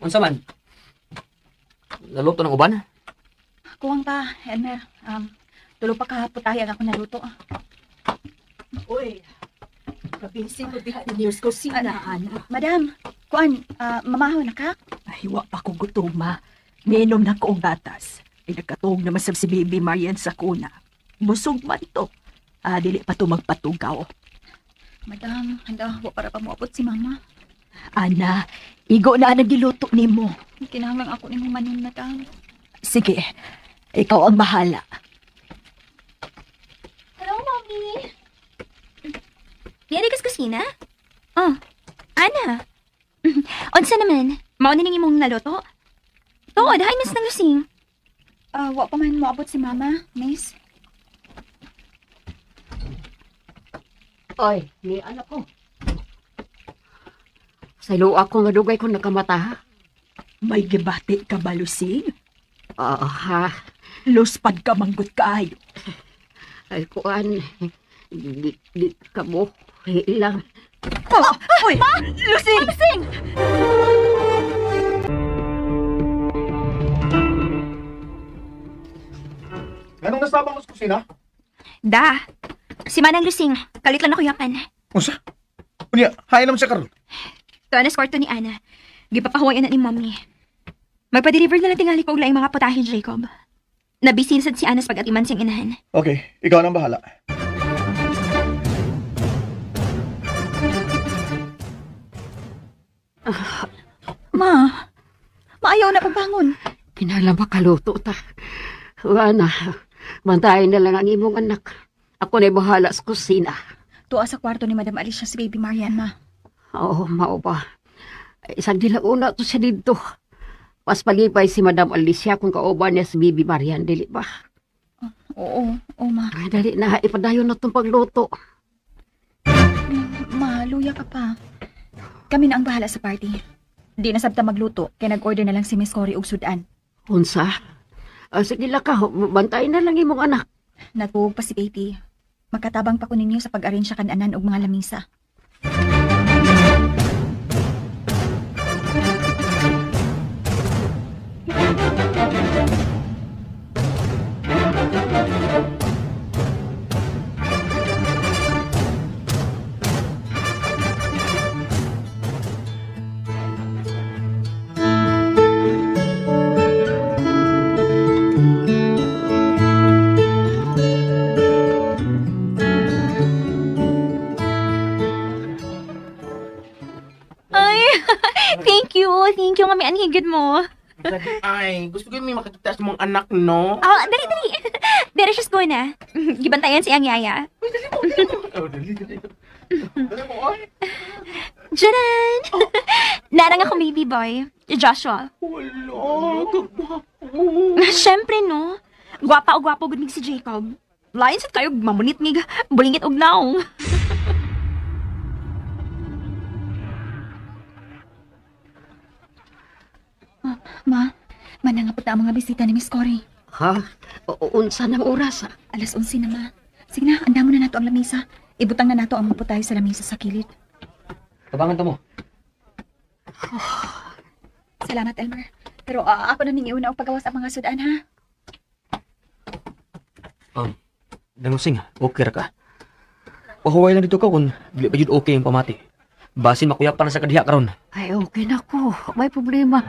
Unsa man? Naluto ng uban? Kuwang pa, Elmer. Tulo pa kahaputayan ako naluto. Uy, kabisi ko diha ni News ko sinaan. Madam, kuan, mamahaw na ka? Ay, wa pa ko gutuma. Niinom na ko ang gatas. Ay, nagkatuog naman sa si Baby Marian sa kuna. Busog man to. Dili pa to magpatugaw. Madam, handa wa para pa moabot si mama. Ana, igo na nagiluto nimo. Kinahanglan ako nimo manon, madam. Sige, ikaw ang bahala. Hello, Mommy. Diyan kas kusina? Oh, Ana. Unsa naman? Mao na ning imong naluto? Tuod, hay miss nang lusing. Wa pa man moabot si mama, miss. Oy, ni anak ko. Sa ilo ako nga dugay ko nakamata, ha? May gibati ka ba, Lusing? Ha? Luspad ka manggut kaayo. Ay, kuan. Di ka mo. Ilang. Uy! Lusing! Lusing! Anong nasabang ko sa kusina? Da. Si Manang Lusing, kalit lang ako yakan. Unsa? Unya, hain naman siya karon. Tuan na sa kwarto ni Ana. Gipapahuwayan na ni Mommy. Magpa-deliver na lang tingali ko og laing mga putahe, Jacob. Nabisin sad si Ana sa pag-atiman siyang inahan. Okay, ikaw nang bahala. Maayaw na pagbangon. Kinala makaluto ta. Ana, bantayan na lang ang imong anak. Ako na'y bahala sa kusina. Tuwa sa kwarto ni Madam Alicia si Baby Marian, ma. Oo, mao ba? Isang dila una to siya dito. Pas palipay si Madam Alicia kung kauban niya si Baby Marian, dili ba? Oo, ma. Ay, dali na, ipadayon na itong pagluto. Ma, luya ka pa. Kami na ang bahala sa party. Di na sabta magluto, kaya nag-order na lang si Miss Cory og sudan. Unsa? Sige lang ka, bantayan na lang imong anak. Natuog pa si Baby. Magkatabang pa ko ninyo sa pag-arrange sa kananan og mga lamisa. Thank you nga may anhigid mo. Ay, gusto ko may makakita sa mga anak, no? Dali. Dere siya ko na. Gibantayan si ang yaya. Janan! Narang ako baby boy, Joshua. Wala, kagwapo. Siyempre, no? Gwapa o gwapo gud mig si Jacob. Lain sad kayo mamunit mig bulingit og naong. Ma, manangapot na ang mga bisita ni Miss Cory. Ha? Unsa ng oras, ha? 11:00 na, ma. Sige na, andamo na nato ang lamisa. Ibutang na nato ang mga putahe sa lamisa sa kilid. Tabangan ta mo. Salamat, Elmer. Pero ako na ninyo una og pagawas ang mga sudan, ha? Danusing, okay ra ka. Pahuway lang dito ka kung dili pa jud okay yung pamati. Basin makuyap pa na sa kadiha karon. Ay, okay na ko. May problema.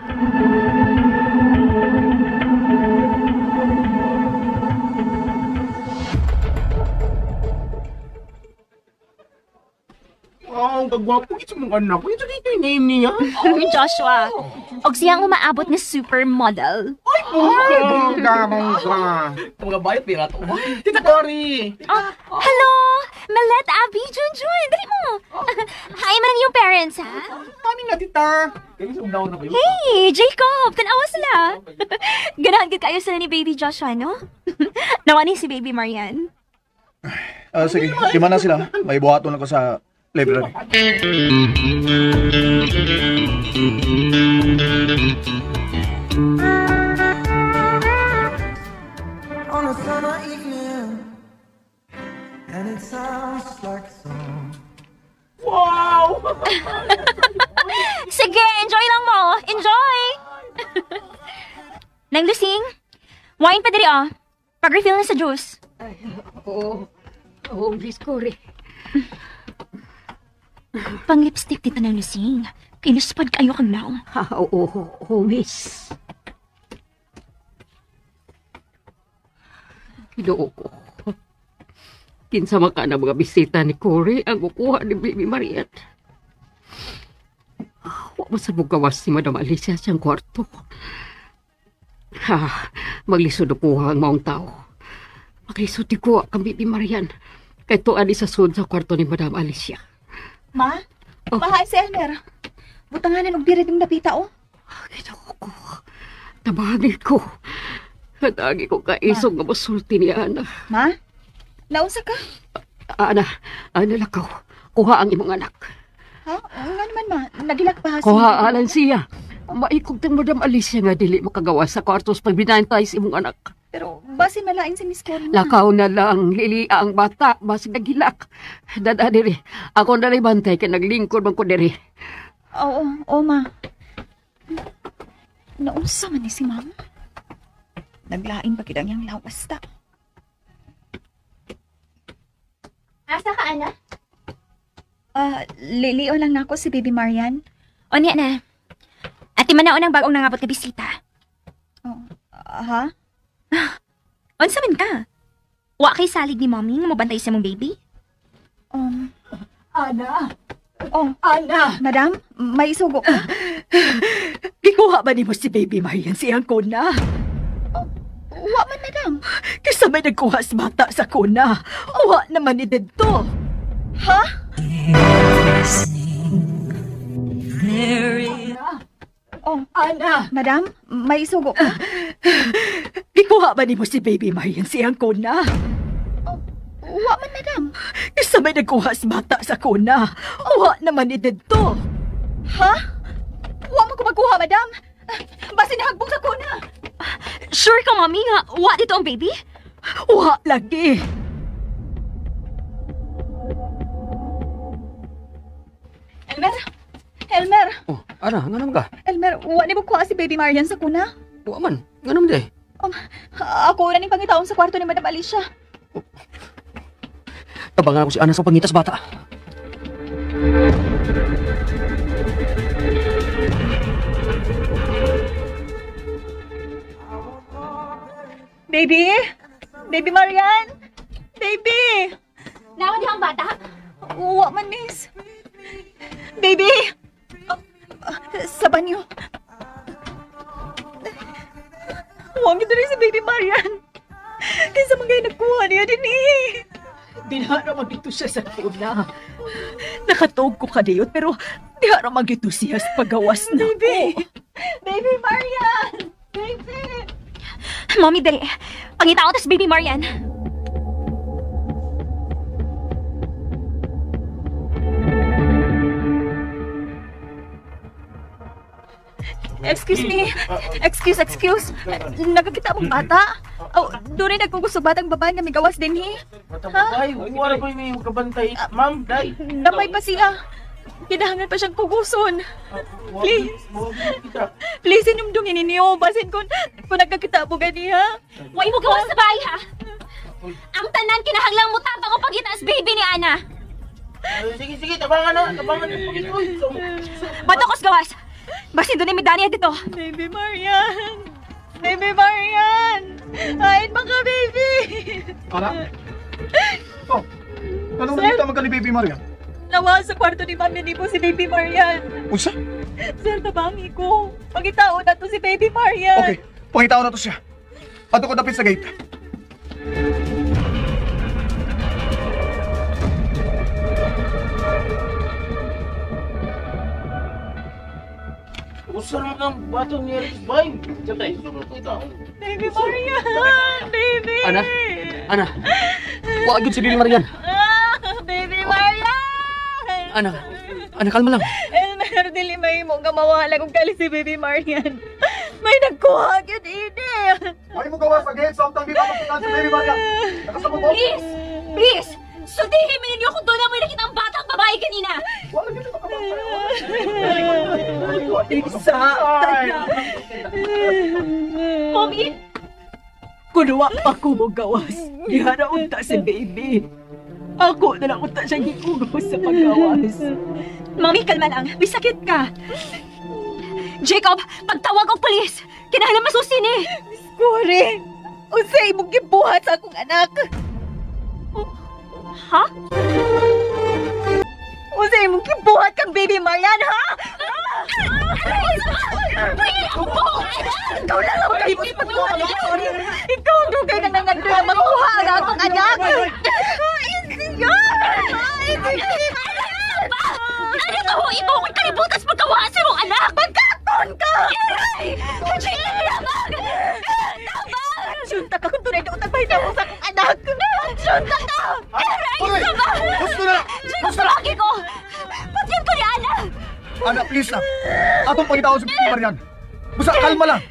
Ang kagwapo ito mga anak. Ito dito yung name niya. Joshua. Og siyang umaabot na supermodel. Ay, bongga. Mga bayot pira to. Tita Cory. Hello! Malet, Abby, Junjun. Dali mo. Hi man yung parents, ha? Kami na, tita. Hey, Jacob! Tanawa sila. Ganahan ka kayo sila ni baby Joshua, no? Nawani si baby Marian. Sige, lima na sila. May buhaton ako sa library. On a summer evening, and it sounds like a song. Wow! Sige, enjoy lang mo. Enjoy! Nang Lusing, wine pa diri Pag-refill na sa juice. Oo, Miss Cory. Pang-lipstick dito ng Lusing. Kinuspad kayo kang naong. Oo, Miss. Ginoo ko. Kinsa man ka na mga bisita ni Cory ang kukuha ni Baby Marian. Huwag man sa gawas si Madam Alicia siyang kwarto. Maglisod po ang maong tao. Maglisod di ko kang Baby Marian. Kaya tuan sa sud sa kwarto ni Madam Alicia. Ma? Mahay si Elmer. Butanganan og birit ng napita, Ginoo ko. Tabangin ko. Natagi ko kaisog nga masulti ni Ana. Ma? Naunsa ka? Ana lakaw. Kuha ang imong anak. Ha? Nga naman, ma. Nagilak pa Kuha alan siya. Maikog tang Madam Alicia nga dili makagawa sa kwartos pag binantay sa imong anak. Pero basin malain si Miss Cory. Lakaw na lang, lilia ang bata, basig nagilak. Dada diri, ako na rin bantay kaya naglingkod man ko diri. Oo, ma. Naunsa man ni si mama? Naglain pa kidang yang lawas ta. Asa ka, Ana? Lilio lang na ako si Baby Marian. O niya na. Ati manaon ang bagong nangabot na bisita. Ha? Unsa man ka? Wa kay salig ni mommy nga mabantay sa mong baby? Ana! Ana! Madam, may sugo ka? Gikuha ba ni mo si Baby Marian siyang kuna? Wa man, madam. Kasi may nagkuha sa bata sa kuna. Wa naman ni dito. Ha? Ana! Madam, may sugo ka? Gikuha ba ni mo si Baby Marian siyang kuna? Wa man, madam. Kasi may nagkuha sa bata sa kuna. Wa naman ni dito. Ha? Wa man ko magkuha, madam. Basi nahagbong sa kuna. Sure ka, mommy, nga wa dito ang baby? Wa lagi. Elmer! Ana, nga naman ka? Elmer, wa ni magkuha si Baby Marian sa kuna? Wa man, nga naman di. Ako na ning pangitaon sa kwarto ni Madam Alicia. Tabangan ako si Ana sa pangitas bata. Baby? Baby Marian? Baby! Naman niyo ang bata? Wa man, miss. Baby! Sa banyo. Huwag ito rin si Baby Marian. Kaysa mga nagkuha niya din Dinara magito siya sa kuna. Nakatog ko kadiyot pero dihara magito siya sa pagawas na Baby! ko. Baby Marian! Baby! Mommy, dali. Pangitao tas Baby Marian. Excuse me. Excuse. Nagkakita mong bata? Doon rin nagkugusto batang babae na may gawas din, Ay, wala pa may magkabantay. Ma'am, day. Damay pa siya. Kinahangan pa siyang kuguson. Please, inumdungin ninyo. Basin kung nagkakita mo ganiya. Huwag mo gawas sa bahay, ha? Ang tanan kinahanglang mo tabang o pagitaas baby ni Ana. Sige, tabangan na. Batakos gawas! Basin doon may Dania dito. Baby Marian! Baby Marian! Hain baka, baby! Ana? Anong nakita mo ka ni Baby Marian? Nawa sa kwarto ni Mami ni po si Baby Marian. Unsa? Sir, tabangi ko. Pagitao na to si Baby Marian. Okay, pangitao na to siya. Ato ko dapit sa gate. Usan mo ng batong niya rin, bay. Baby Marian! Baby! Ana, wag yun si Baby Marian. Baby Marian! Ana, kalma lang. Elmer, dili may mo nga mawala kung kali si Baby Marian. May nagkuha yun, Ine. Ay mo gawa sa gate, samtang di ba makitaan si Baby Marian. Nakasabot mo? Please! Sultihin mo ninyo kung doon na may nakita ang batang babae kanina! Mommy! Kunuwa pa ko mo gawas. Gihara unta si baby. Ako na lang unta siyang gikugos sa paggawas. Mommy, kalma lang. May sakit ka. Jacob, pagtawag og pulis. Kinahanglan masusi ni. Miss Cory, unsay imong gibuhat sa akong anak? Ha? Unsay imong gibuhat kang baby Marian, ha? Ikaw lang ang mahimos pagbuhat ni Cory. Ikaw ang dugay na nangagdo na makuha ang akong anak. Ano ka ho? Imo ko'y kalibutas pagkawasin mong anak! Pagkakon ka! Junta ka kung tunay na utagpay na mo sa akong anak. Junta ka! Hoy! Gusto na! Gusto na! Lagi ko! Patiyan ko ni Ana! Ana, please lang. Atong pangitawag sa Bibi Marian. Basta, kalma lang.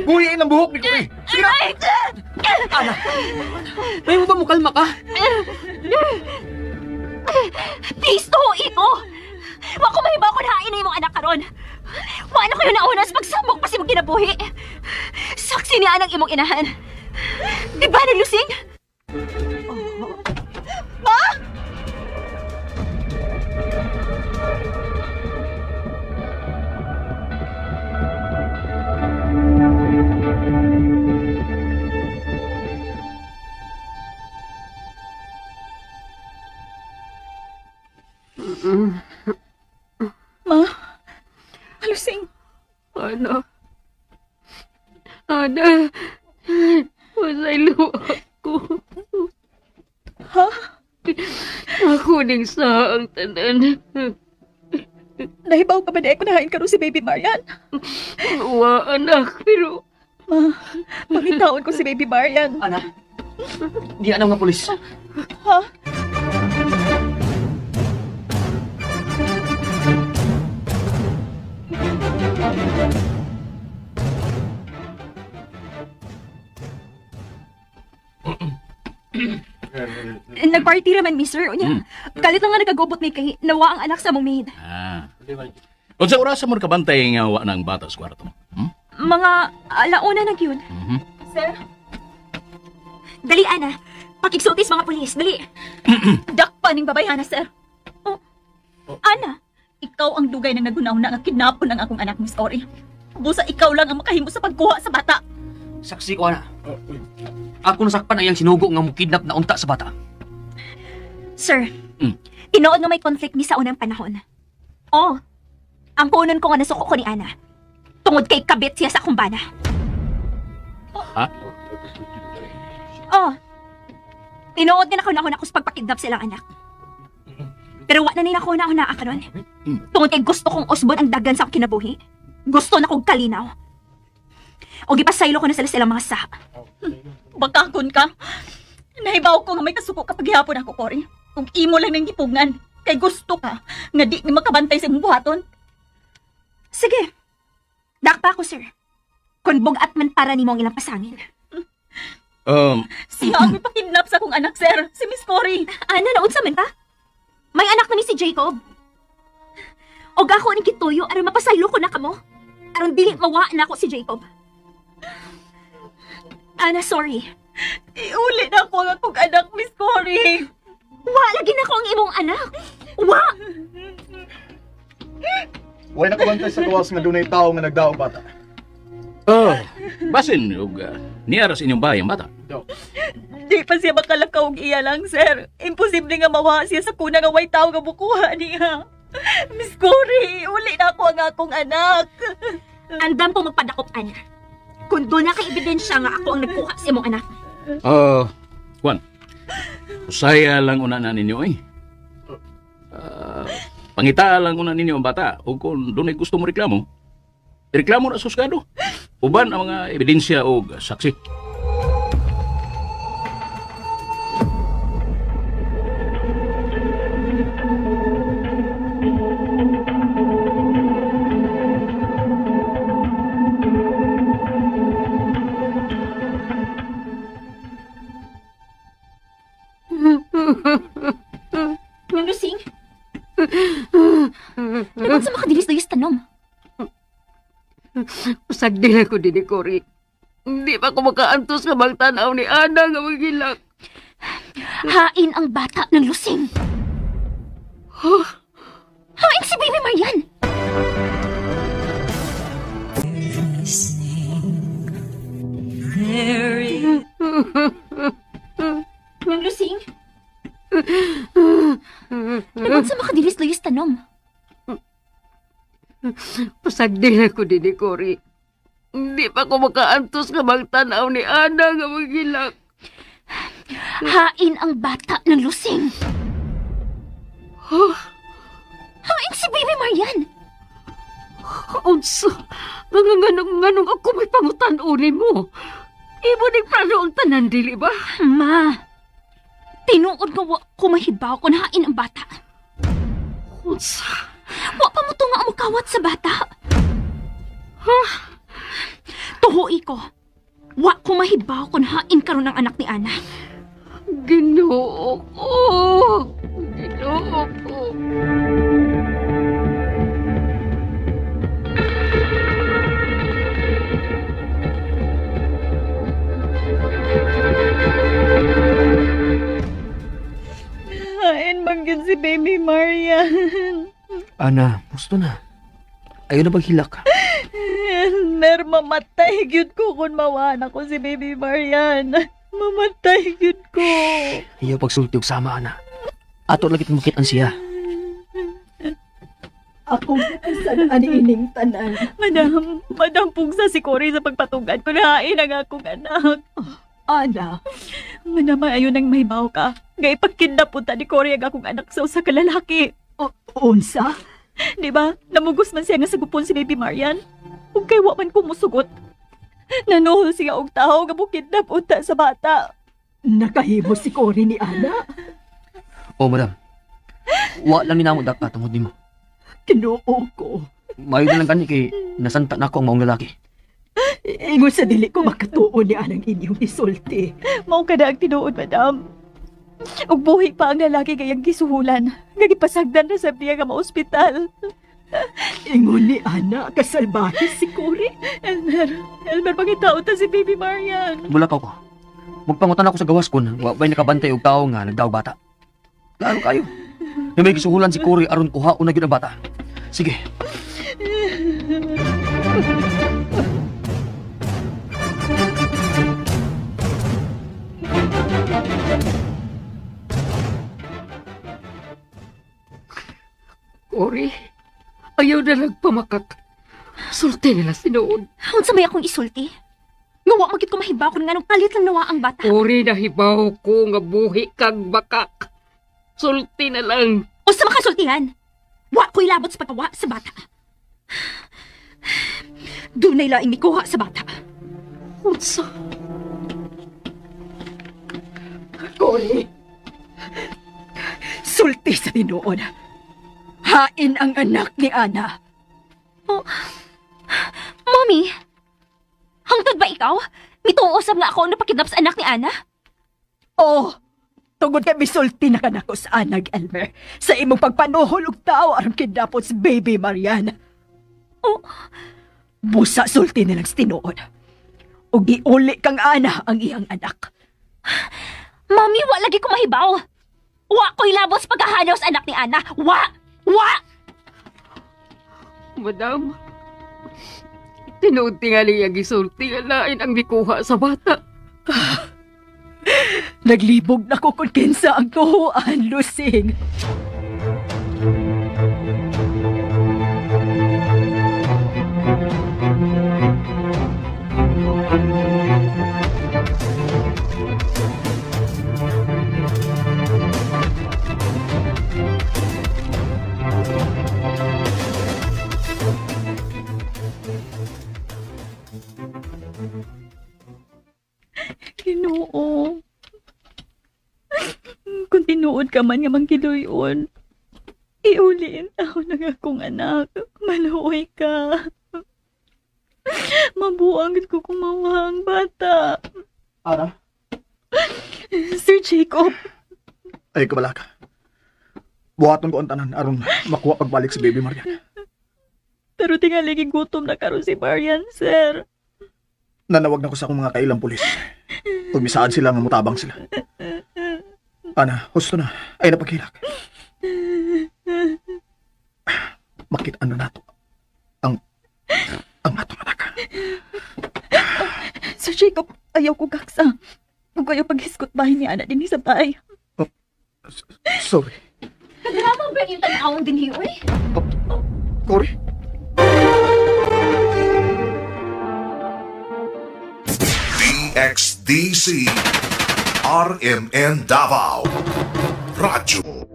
Buhiin ang buhok ni Cory. Sige na! Ana, may mo ba mo kalma ka? Please, tuhui ko! Wa ko mahibaw kung hain na imong anak karon. Wa na kayo nauna sa pagsambok pa si mong kinabuhi. Saksi ni anang imong inahan. Di ba nalusing? Ma! Ma, malusing. Ana. Ana. Wasay luwa ko. Ha? Ako ning sa ang tanan. Nahibaw ka ba na ako nahain ka rin si baby Marian? Wa, anak, pero... Ma, pangitawon ko si baby Marian. Ana, di ano nga pulis. Ha? Nagparty raman, mister. Unya, kalit na nga nagagubot ni kay nawa ang anak sa mong maid. O sa oras mo kabantay nga wa ng bata sa kwarto? Mga alauna na yun. Sir? Dali, Ana. Pakigsultis mga pulis. Dali. Dakpa ning babayana, sir. Oh. Ana, ikaw ang dugay na nagunaw-na nga kidnapon ng akong anak, Miss Cory. Busa ikaw lang ang makahimo sa pagkuha sa bata. Saksi ko, Ana. Ako nasakpan ang iyang sinugo nga mo kidnap na unta sa bata. Sir, tinuod nga may conflict ni sa unang panahon. Oh, ang punon ko nga nasuko ko ni Ana. Tungod kay kabit siya sa kumbana. Ha? Oh, tinuod nga nakuna-huna ko sa pagpakidnap silang anak. Pero wa na nila nakuna-huna ka nun. Tungod kay gusto kong usbon ang dagan sa akong kinabuhi. Gusto na kong kalinaw. O gipasaylo ko na sila mga sa. Bakakon ka. Nahibaw ko nga may kasuko kapag hihapon ako, Cory. Kung imo lang ng gipugngan, kay gusto ka, nga di ni makabantay sa imong buhaton. Sige. Dakpa ako, sir. Kung bugat man para ni mong ilang pasangin. Siya ang ipakidnap sa akong anak, sir. Si Miss Cory. Ana, naunsa man ka? May anak na ni si Jacob. O ako ni kituyo, aron mapasaylo ko na kamo. Aron dili mawa na ako si Jacob. Ana, sorry. Iuli na ako ang akong anak, Miss Cory. Wa, lagi na ko ang imong anak. Wa! Huwag nakabantay sa gawas nga dunay tao nga nagdaog bata. Basin, niyara sa inyong bahay ang bata. Di pa siya makalakaw og iya lang, sir. Imposible nga mawa siya sa kuna nga way tao nga bukuha niya. Miss Cory, uli na ako ang akong anak. Andam po magpadakop, Ana. Kung doon na kay ebidensya nga ako ang nagkuha sa imong anak. Juan, usaya lang una na ninyo eh. Pangita lang una ninyo ang bata. O kung doon ay gusto mo reklamo na sa husgado. Uban ang mga ebidensya o saksi. Lusing? Naman sa makadilis-dilis tanom. Usag din ako din ni Cory. Hindi pa ko makaantos nga magtanaw ni Ana nga magilak. Hain ang bata ng lusing. Hain si Baby Marian. Ng lusing? Naman sa makadilis-layis tanom. Pasagdin ako din ni Cory. Hindi pa ko makaantos nga magtanaw ni Ana nga magilak. Hain ang bata ng lusing. Hain si Baby Marian. Unsa, nganong ako may pangutan-unin mo. Ibo ning plano ang tanan, dili ba? Ma, tinuod nga wa ko mahibaw kung hain ang bata. Unsa? Wa pa mo to nga amukawat sa bata. Tuhoy ko. Wa ko mahibaw kung hain karon ang anak ni Ana. Ginoo ko. Ginoo ko. Hain manggid si Baby Marian. Ana, gusto na. Ayaw na paghilak. Elmer, mamatay gyud ko kung mawana ko si Baby Marian. Mamatay gyud ko. Ayaw pagsulti og sama, Ana. Ato lagit mukitan siya. Ako saan ining tanan. Madam pugsa si Cory sa pagpatugad ko na hain ang akong anak. Ana, manamay ayon nang mahibaw ka. Nga ipagkidnap punta ni Cory ang akong anak sa usa ka lalaki. Unsa? Di ba? Namugos man siya nga sagupon si Baby Marian. Ug kay wa man ko musugot. Nanuhol siya og tao nga bukidnap punta sa bata. Nakahimo si Cory ni Ana. Oh, madam. Wa lang ninamo dapat tungod nimo. Kinuo ko. Mayo na lang kani kay nasanta na ako ang maong lalaki. Ingon sa dili ko makatuon ni anang inyong isulti. Mao kada ang tinuod, madam. Ug buhi pa ang lalaki kayang gisuhulan. Nga gipasagdan na sa biya nga ma-ospital. Ingon ni Ana, kasalbahe si Cory. Elmer, pangitaon ta si Baby Marian. Bulakaw ko. Magpangutan ako sa gawas kon, wa bay nakabantay og tawo nga nagdaog bata. Klaro kayo. May gisuhulan si Cory aron kuhaon na gyud ang bata. Sige. Cory, ayaw na nagpamakak. Sulti nila sinuod. Unsa may akong isulti? Nga wa magit ko mahibaw kung nganong kalit lang nawa ang bata. Cory, nahibaw ko nga buhi kag bakak. Sulti na lang. Unsa makasultihan? Wa ko ilabot sa pagkawa sa bata. Dunay laing mikuha sa bata. Unsa? Cory, sulti sa tinuod. Hain ang anak ni Ana. Oh, Mommy, hangtod ba ikaw? Mituusap nga ako na pakidnap sa anak ni Ana? Oh, tungod kay misulti na kanako sa anak, Elmer. Sa imong pagpanuhol og tao aron kidnapot si Baby Marian. Oh, busa sulti nilang tinuod. Og giuli kang Ana ang iyang anak. Mommy, wa lagi ko mahibaw. Wa ko ilabot sa pagkahanaw sa anak ni Ana. Wa! Madam, tinuod tingali ang gisulti nga lain ang mikuha sa bata. Naglibog na ko kung kinsa ang tuhuan, Lusing. Ginoo. Kung tinuod ka man nga mangkiluyon, iuliin ako ng akong anak. Maluoy ka. Mabuang ko kung mawa ang bata. Ana? Sir Jacob. Ay, kabala ka. Buhaton ko ang tanan aron makuha pagbalik si Baby Marian. Pero tingali gutom na karon si Marian, sir. Nanawag na ko sa akong mga kailang pulis. Tumisaan sila nga mutabang sila. Ana, husto na. Ay napaghilak. Makita na nato. Ang atong anak. Sir Jacob, ayaw ko gaksa. Kung kayo paghiskot bahay ni Ana din sa bahay. Sorry. Kadrama ba yung tanawang din hiyo eh? Cory? DXDC RMN Davao Radyo.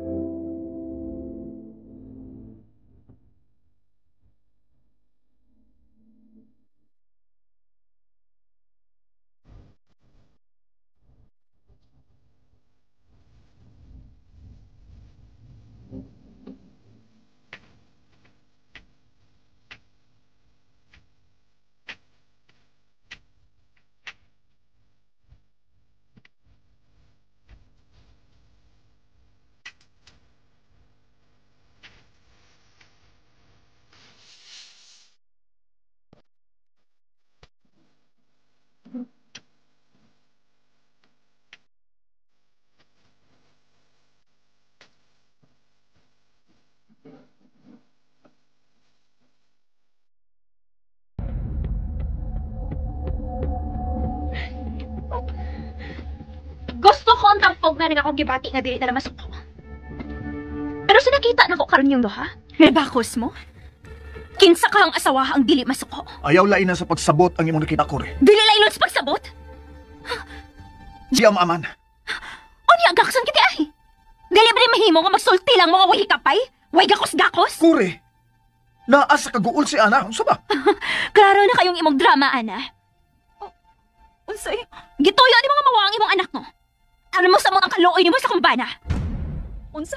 Gusto ko ang tampog na rin akong gibati nga dili na masuko. Pero sa nakita na ko karon yung duha, bakos mo? Kinsa ka ang asawa ang dili masuko. Ayaw lain na sa pagsabot ang imong nakita, Cory. Dili lain sa pagsabot? Siya maaman. Unya gakson kiti ay. Dili ba mahimo nga magsulti lang mga way kapay? Way gakos-gakos? Cory, naa sa kaguol si Ana. Unsa ba? Klaro na kayong imong drama, Ana. Unsay? Gituyo ni mga mawang imong anak mo. Ano mo sa mga kaluoy ni mo sa kumbana? Unsa?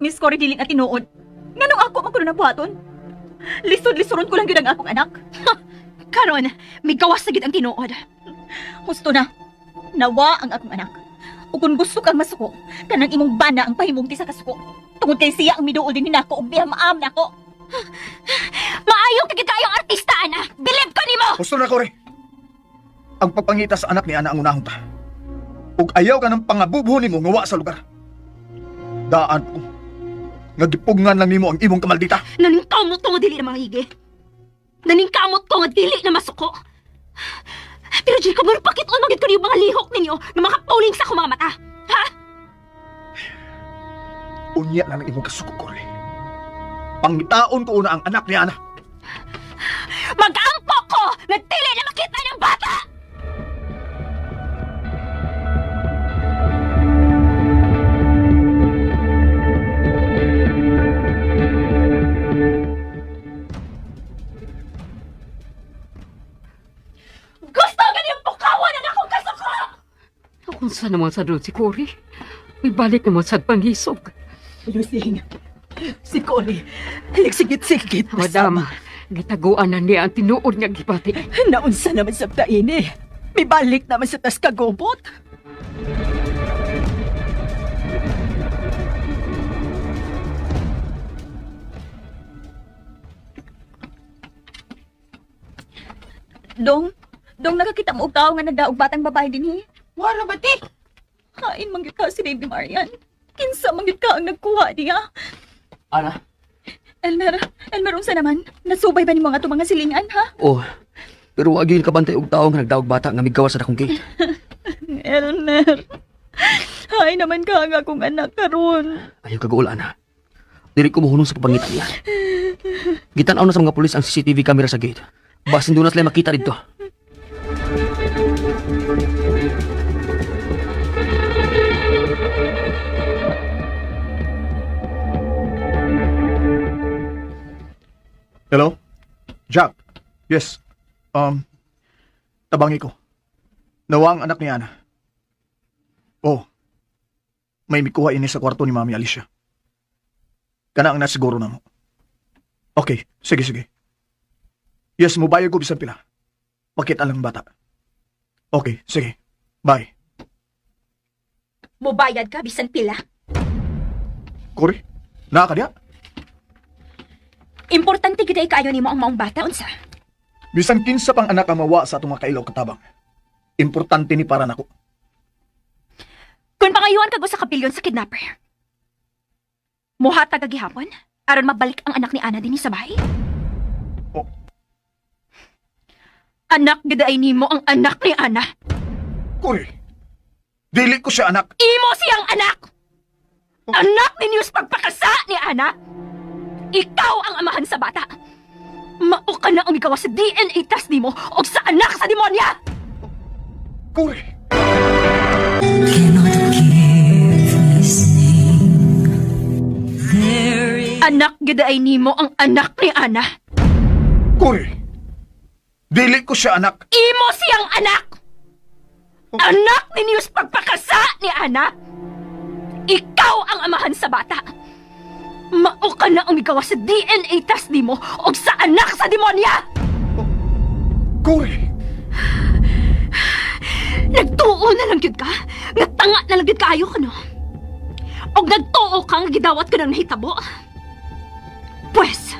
Miss Cory dili na tinuod. Nganong ako magkuno na buhaton? Lisod-lisoron ko lang yun ang akong anak. Karon, may gawas na gid ang tinuod. Husto na. Nawa ang akong anak. O kung gusto kang masuko, kanang imong bana ang pahimong ti sa kasuko. Tungod kay siya ang miduol din nako ug biya maam nako. Maayong kagitayong artista, Ana. Believe ko nimo. Gusto na, Cory. Ang pagpangita sa anak ni Ana ang unahon ta. Ug ayaw ka ng pangabubuho nimo nga wa sa lugar. Daan ko. Nagipugngan lang nimo ang imong kamaldita. Naningkamot ko nga dili na mangigi. Naningkamot ko nga dili na masuko. Pero Jacob, ano bakit magit ko niyo mga lihok ninyo na makapauling sa akong mga mata? Ha? Unya na ng imong kasuko, Cory. Pangitaon ko una ang anak ni Ana. Mag-ampo ko na dili na makita ng bata! Gusto ganyan pukawan ang akong kasuko! Kung saan naman sa doon si Cory? May balik naman sa panghisog. Lusing, si Cory, higsigit-sigit. Madam, gitaguan na niya ang tinuod niya gibati. Naunsa naman sa taini. May balik naman sa tas kagobot. Dong nakakita mo og tao nga nagdaog batang babae dinhi. Wala ba ti? Hain mangyud ka si Baby Marian. Kinsa mangyud ka ang nagkuha niya? Ana? Elmer, unsa naman? Nasubay ba ni mga mga silingan, ha? Oh, pero wag yun kabantay og tao nga nagdaog bata nga migawas sa akong gate. Elmer, hay naman ka nga akong anak karon. Ayaw kaguol, Ana. Dili ko mohunong sa papangitan niya. Gitanaw na sa mga pulis ang CCTV camera sa gate. Basin doon na sila makita dito. Hello? Jack? Yes. Tabangi ko. Nawa ang anak ni Ana. Oh. May mikuha ini sa kwarto ni Mami Alicia. Kana ang nasiguro na mo. Okay, sige. Yes, mubayag ko bisan pila. Pakita lang bata. Okay, sige. Bye. Mubayad ka bisan pila? Cory, naa ka diya? Importante gid kaayo nimo ang maong bata unsa? Bisan kinsa pang anak ang mawa sa atong mga kailaw katabang. Importante ni para nako. Kung pangayuan kag sa kapilyon sa kidnapper, muhatag gihapon aron mabalik ang anak ni Ana dinhi sa bahay. Oh. Anak giday nimo ang anak ni Ana. Kuri, dili ko siya anak. Imo siyang anak. Anak ninyo sa pagpakasa ni Ana. Ikaw ang amahan sa bata. Mao ka na ang igawa sa DNA test nimo o sa anak sa demonya. Kuri. Anak giday nimo ang anak ni Ana. Kuri, dili ko siya anak. Imo siyang anak. Anak ninyo sa pagpakasa ni Ana. Ikaw ang amahan sa bata. Mao ka na ang igawa sa DNA test nimo o sa anak sa demonya. Kuri. Nagtuo na lang gyud ka. Nga tanga na lang gyud kaayo ka no. Og nagtuo ka nga gidawat ka ng nahitabo. Pwes,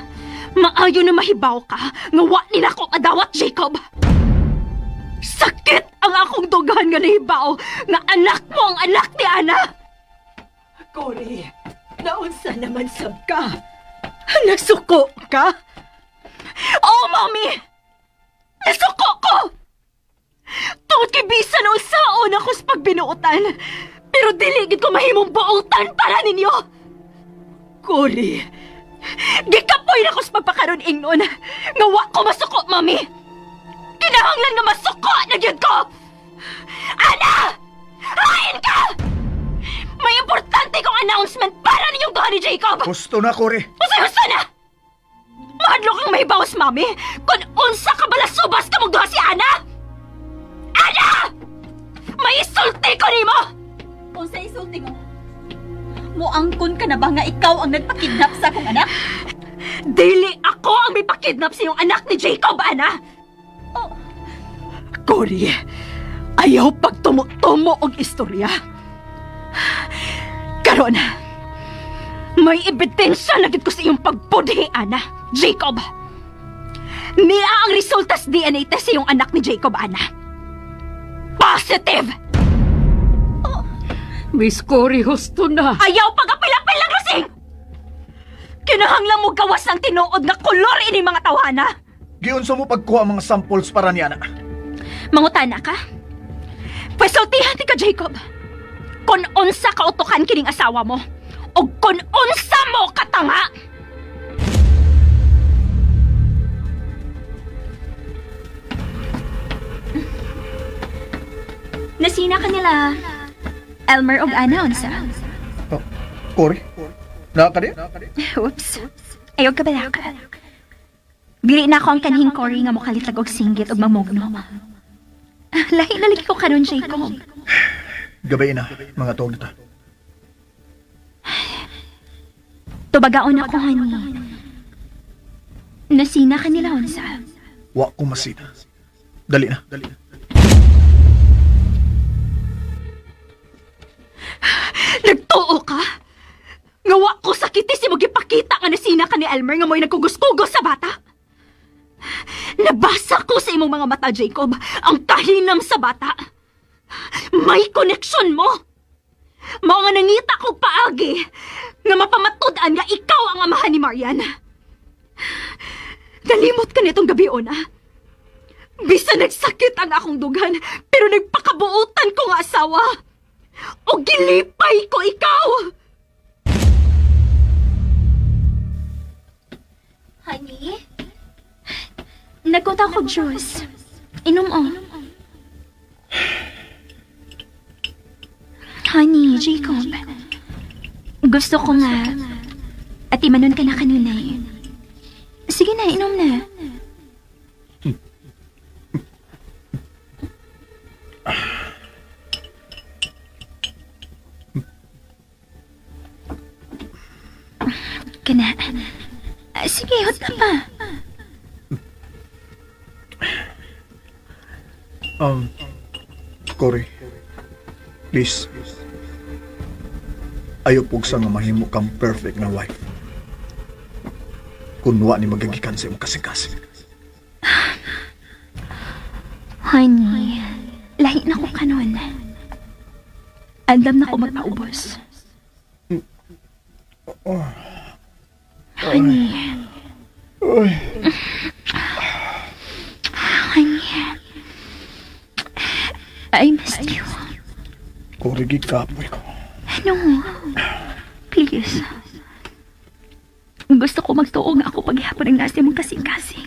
maayo na mahibaw ka nga wa nila ko adawat, Jacob. Sakit ang akong dugan nga nahibaw nga anak mo ang anak ni Ana. Cory, naunsa naman sab ka? Nagsuko ka? Oh, Mommy! Nasuko ko! Tungod kay bisan unsaon ako sa pagbinuotan, pero dili gid ko mahimong buotan para ninyo. Cory, gikapoy na ko sa pagpakaroon ingnon nga wa ko masuko, Mommy. Kinahanglan nga masuko na gyud ko. Ana! Hain ka! May importante kong announcement para ninyong duha ni Jacob. Gusto na, Kuri. Gusto na! Mahadlo kang mahibawas, Mami, kung unsa ka balasubas ka mong duha si Ana! Ana! May isulti ko nimo! Unsa isulti mo? Muangkon ka na ba nga ikaw ang nagpakidnap sa akong anak? Dili ako ang may pakidnap sa iyong anak ni Jacob, Ana! Oh. Cory, ayaw pagtumo-tumo og istorya. Karon, may ebidensya na gid ko sa iyong pagbudhi, Ana. Jacob! Niya ang resulta sa DNA test sa iyong anak ni Jacob, Ana. Positive! Oh. Miss Cory, husto na. Ayaw pag-apil-apil lang, Rosing! Kinahanglan mo gawas ng tinuod na kolor ini mga tawhana. Giunsa mo pagkuha mga samples para niya na? Mangutana ka? Pwesultihan ka, Jacob. Kung unsa kautukan kining asawa mo, o kung unsa mo katanga. Nasina ka nila, Elmer og Ana, unsa? Oh, Cory? Naka di? Oops. Ayog ka bala ka. Dili na ako ang kanhing Cory nga mokalitag og singgit og mamugno. Lahi na lagi ko karon, Jacob. Gabay na, mga tuog na ta. Tubagaon ako, honey. Nasina ka nila, unsa? Wa ko masina. Dali na. Nagtuo ka? Nga wa ko sakiti si mo gipakita nga nasina ka ni Elmer nga mo'y nagkugos-kugos sa bata? Nabasa ko sa imong mga mata, Jacob, ang kahinam sa bata. May koneksyon mo. Mao nga nangita kong paagi nga mapamatud-an nga ikaw ang amahan ni Marian. Nalimot ka nitong gabi, Ona. Bisa nagsakit ang akong dugan, pero nagpakabuutan ko nga asawa. O gilipay ko ikaw. Honey? Nagkuta ko juice. Inom o. Honey, Jacob. Gusto ko nga. At imanon ka na kanina eh. Sige na, inom na. Kana. Sige, hot ka pa. Cory, please. Ayaw pugsa nga mahimo kang perfect na wife. Kunwa ni magagikan sa imong kasing-kasing. Honey, lahi na ko kanon. Andam na ko magpaubos. Honey. Honey. I missed you. Kurigi kapoy ko. No. Please. Gusto ko magtuog nga ako paghihapon ng nasa mong kasing-kasing.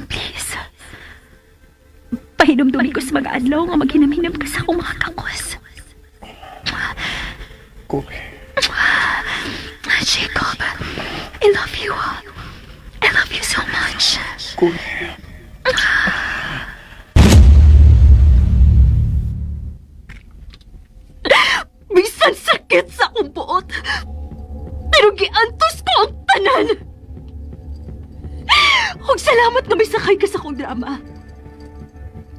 Please. Pahinumdumi ko sa mga adlaw nga maghinam-hinam ka sa akong mga kakos. Kuri. Jacob, I love you. I love you so much. Kuri. Bisan sakit sa akong buot, pero giantos ko ang tanan. Huwag salamat na may sakay ka sa akong drama.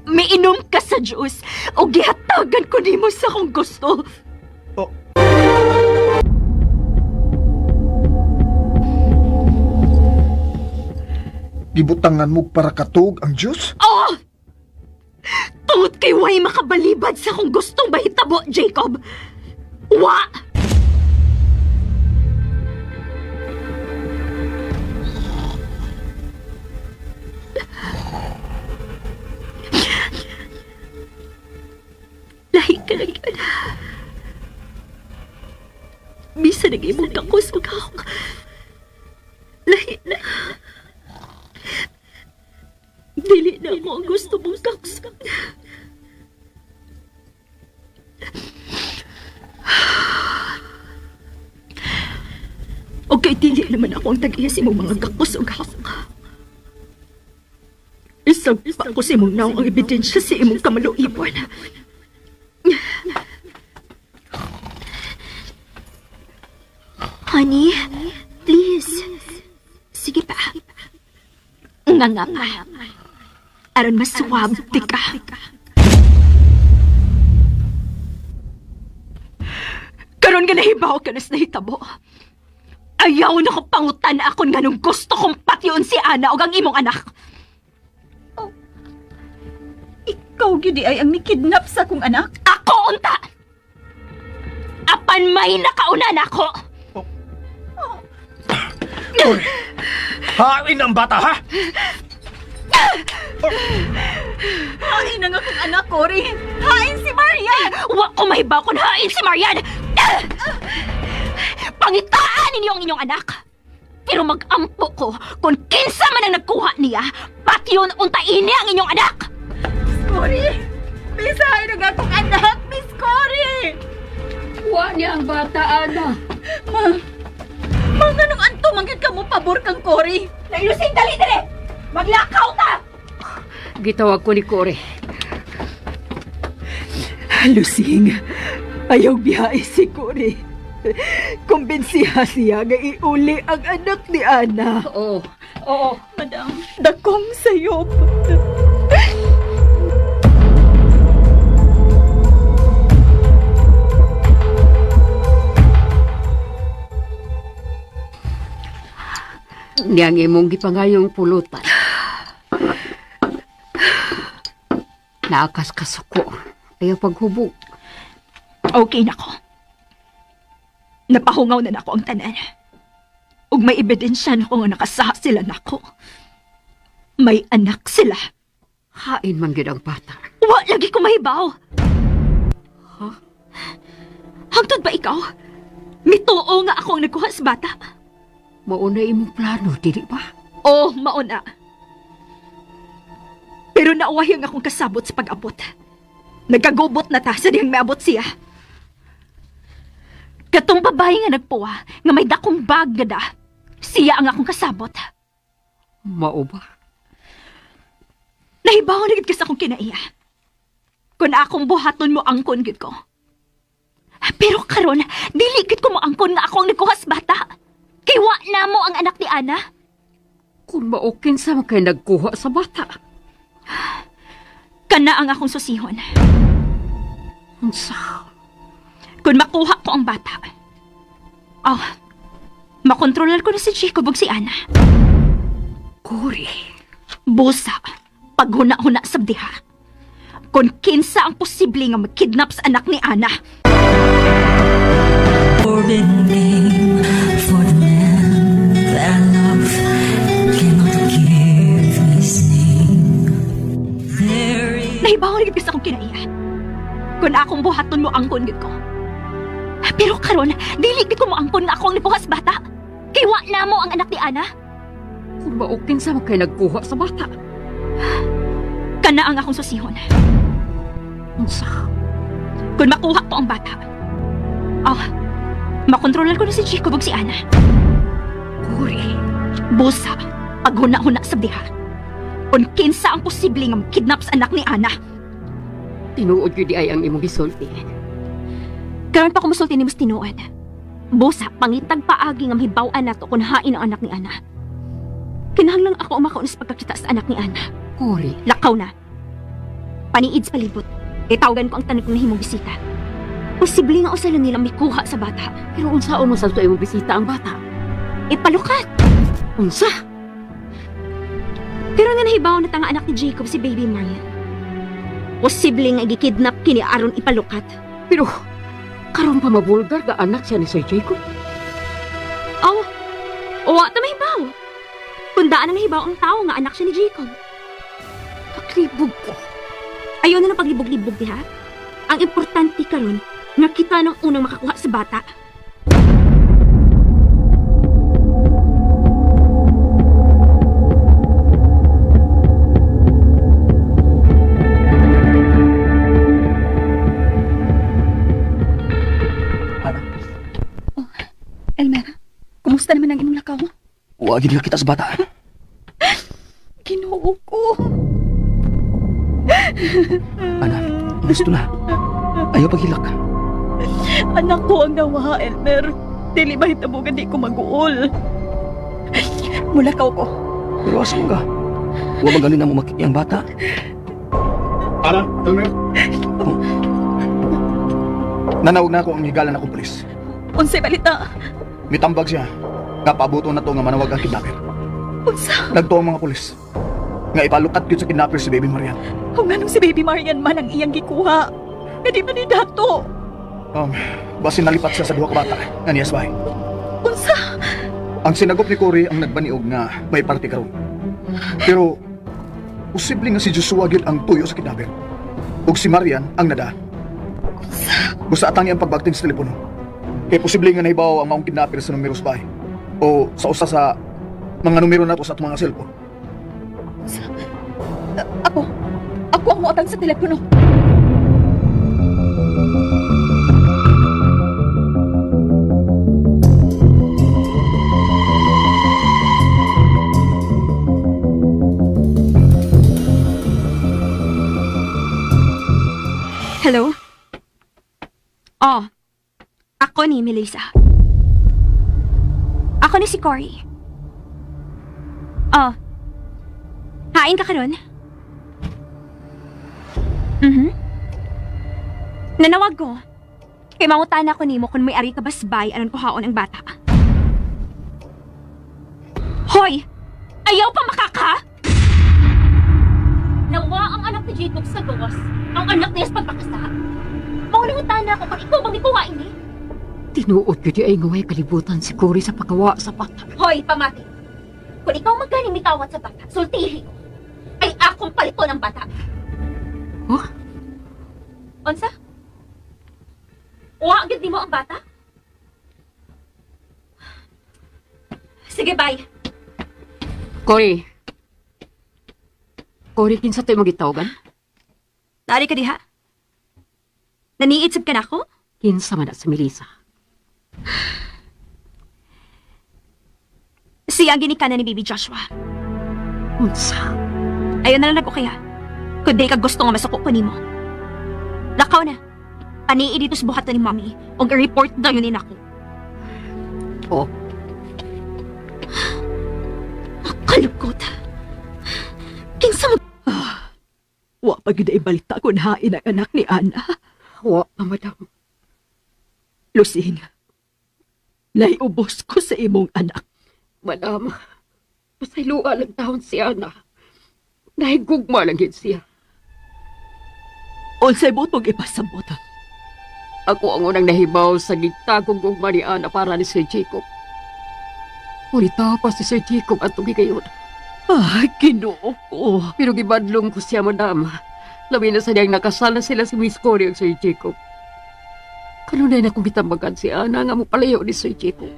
Miinom ka sa Diyos o gihatagan ko nimo sa akong gusto. Gibutangan mo para katog ang Diyos? Oh! Tungod kay way makabalibad sa akong gustong mahitabo, Jacob. Wa! Lahi ka lang yun. Bisa nag-imong kakos o kahok. Lahi na. Dili na ako ang gusto mong kakos. Okay, dili naman ako ang tag-iya sa imong mga kakos o kahok. Isang pa ko sa imong naong ang ebidensya sa imong kamaluibon. Honey, please. Sige pa. Nga pa. Aron maswabti ka. Karon nga nahibaw ka nas nahitabo. Ayaw na ko pangutan akon nga nung gusto kong patyon si Ana o ang imong anak. Oh. Ikaw gidi ay ang nikidnap sa akong anak? Ako unta! Apan may nakauna na ako! Hain ang bata, ha? Hain ang akong anak, Cory! Hain si Marian! Wa ko mahibaw kung hain si Marian! Pangitaan ninyo ang inyong anak! Pero mag-ampo ko kung kinsa man ang nagkuha niya, pati yun untain niya ang inyong anak! Miss Cory! Miss hain ang akong anak! Miss Cory! Wa niya ang bata, Ana. Mga nang anto manggit ka mo pabor kang Cory! Nailusing dali-dali! Maglakaw ta! Gitawag ko ni Cory. Lusing, ayaw biyahe si Cory. Kumbinsiha siya nga iuli ang anak ni Ana. Oo, madam. Dakong sayop. Niyang imong gipangayong pulutan. Naakas-kasuko. Ayaw paghubog. Okay na ko. Napahungaw na nako ang tanan. Ug may ebidensya na ko nga nakasaha sila nako. May anak sila. Hain man gyud ang bata. Wa lagi ko mahibaw. Ha? Hangtod ba ikaw? Mituo nga ako ang nagkuha sa bata. Mauna imong plano, dili ba? Oh, mauna. Pero naawahiyang akong kasabot sa pag-abot. Nagkagubot na ta sa diyang maabot siya. Katong babae nga nagpuwa, nga may dakong bag gada, siya ang akong kasabot. Mao ba? Nahibaw na gid ka sa akong kinaiya. Kung akong buhaton mo angkon gid ko. Pero karon, dili gid ko mo angkon nga ako ang nagkuha sa bata. Kiwa na mo ang anak ni Ana. Kung maokin sa kay nagkuha sa bata. Kana ang akong susihon. Unsa? Kung makuha ko ang bata. Oh, makontrolar ko na si Jacob ug si Ana. Cory. Busa. paghuna-huna sa diha. Kung kinsa ang posible nga mag-kidnap sa anak ni Ana. Forbidden name for the man that I love cannot give his name. Nahibaw rin sa akong kinaiya. Kung akong buhaton mo angkon gid ko. Pero karon, dili gid ko mo angkon nga ako ang nibuhas bata. Kay wa na mo ang anak ni Ana. Kung maukin sa kay nagkuha sa bata. Kana ang akong susihon. Unsa? Kung makuha ko ang bata. Makontrolan ko na si Jacob ug si Ana. Kuri, busa, paghuna-huna sa diha. Kung kinsa ang posible nga kidnap sa anak ni Ana. Tinuod yun di ay ang imong gisulti. Karon pa ko musulti ni mas tinuod. Busa, pangitag paagi nga mahibaw-an nato kung hain ang anak ni Ana. Kinahanglang ako umakaon sa pagkakita sa anak ni Ana. Kuri. Lakaw na. Paniid sa palibot. Itawagan ko ang tanig na himong bisita. Posible nga usalan nilang may kuha sa bata. Pero unsaon mo sa ito imong bisita ang bata? Ipalukat. Unsa? Pero nga nahibaw na tanga anak ni Jacob si Baby Marian. Posible nga gikidnap kini aron ipalukat. Pero karon pa mabulgar ga anak siya ni Sir Jacob. Wa ta mahibaw. Kundaan na nahibaw ang tao nga anak siya ni Jacob. Paglibog ko. Ayaw na ng paglibog-libog diha. Ang importante karon nga kita nang unang makakuha sa bata. Elmer, kumusta naman ang imong lakaw? Wa gid kita sa bata. Ginoo ko. Ana, gusto na. Ayaw paghilak. Anak ko ang nawa, Elmer. Dili ba hitabugan di ko mag-uol. Mulakaw ko. Pero asa ka? Wa ba ganin na mo makikiyang bata? Ana, Elmer. Nanawag na ako ang higalan akong pulis. Unsay balita? Mitambag siya. Kapabuto na to nga manawag ang kidnapper. Unsa? Nagtuo ang mga pulis. Nga ipalukat yun sa kidnapper si Baby Marian. Kung anong si Baby Marian man ang iyang gikuha. Kadi man ni dato. Basin nalipat siya sa duha ka bata nga niyas bahay. Unsa? Ang sinagop ni Cory ang nagbaniog nga may party karon. Pero posible nga si Joshua gid ang tuyo sa kidnapper. Ug si Marian ang nadaan. Busa atang ang pagbagting sa telepono. Kaya posible nga nahibaw ang maong kidnapper sa numero sa bahay. O sa usa sa mga numero nato sa atong mga cellphone. Ako ang muatang sa telepono. Hello? Ako ni Melissa. Ako ni si Cory. Hain ka karon? Nanawag ko. Kay mangutan ako nimo kung may ari ka basbay aron kuhaon ang bata. Hoy! Ayaw pa makaka! Nawa ang anak ni Jacob sa gawas. Ang anak niya sa pagpakasa. Mangutan na ako kung ikaw bang ikuha ini. Tinuod ko di ay ngaway kalibutan si Cory sa pagkawa sa bata. Hoy, pamati! Kung ikaw magaling mitawat sa bata, sultihi ko. Ay akong palito ng bata. Huh? Onsa? Uwa agad mo ang bata? Sige, bye. Cory, kinsa tayo magitawagan? Dari ka diha? Naniitsib ka na ako? Kinsa man na si Melissa. Siya ang ginikanan ni Baby Joshua. Unsa? Ayaw na lang ako kaya. Kung di ka gusto nga masuko ko nimo. Lakaw na. Anii dito sa buhatan ni Mommy. O report daw yun ako. Oh. Kalukot. Kinsa mo... Wa pa gid ay balita kung hain ang anak ni Ana. Wa pa, madam. Lucing, naiubos ko sa imong anak. Madam, pasayloa lang taon si Ana. Nahigugma lang gid siya. Unsay buot mong ipasabot? Ako ang unang nahibaw sa gitagong gugma ni Ana para ni Sir Jacob. Ulita pa si Sir Jacob at tumigayon. Ginoo ko. Pero gibadlong ko siya, madam. Labi na sa niyang nakasal na sila si Miss Cory at Sir Jacob. Kanunay na kong bitambagan si Ana nga mo palayo ni Sir Jacob.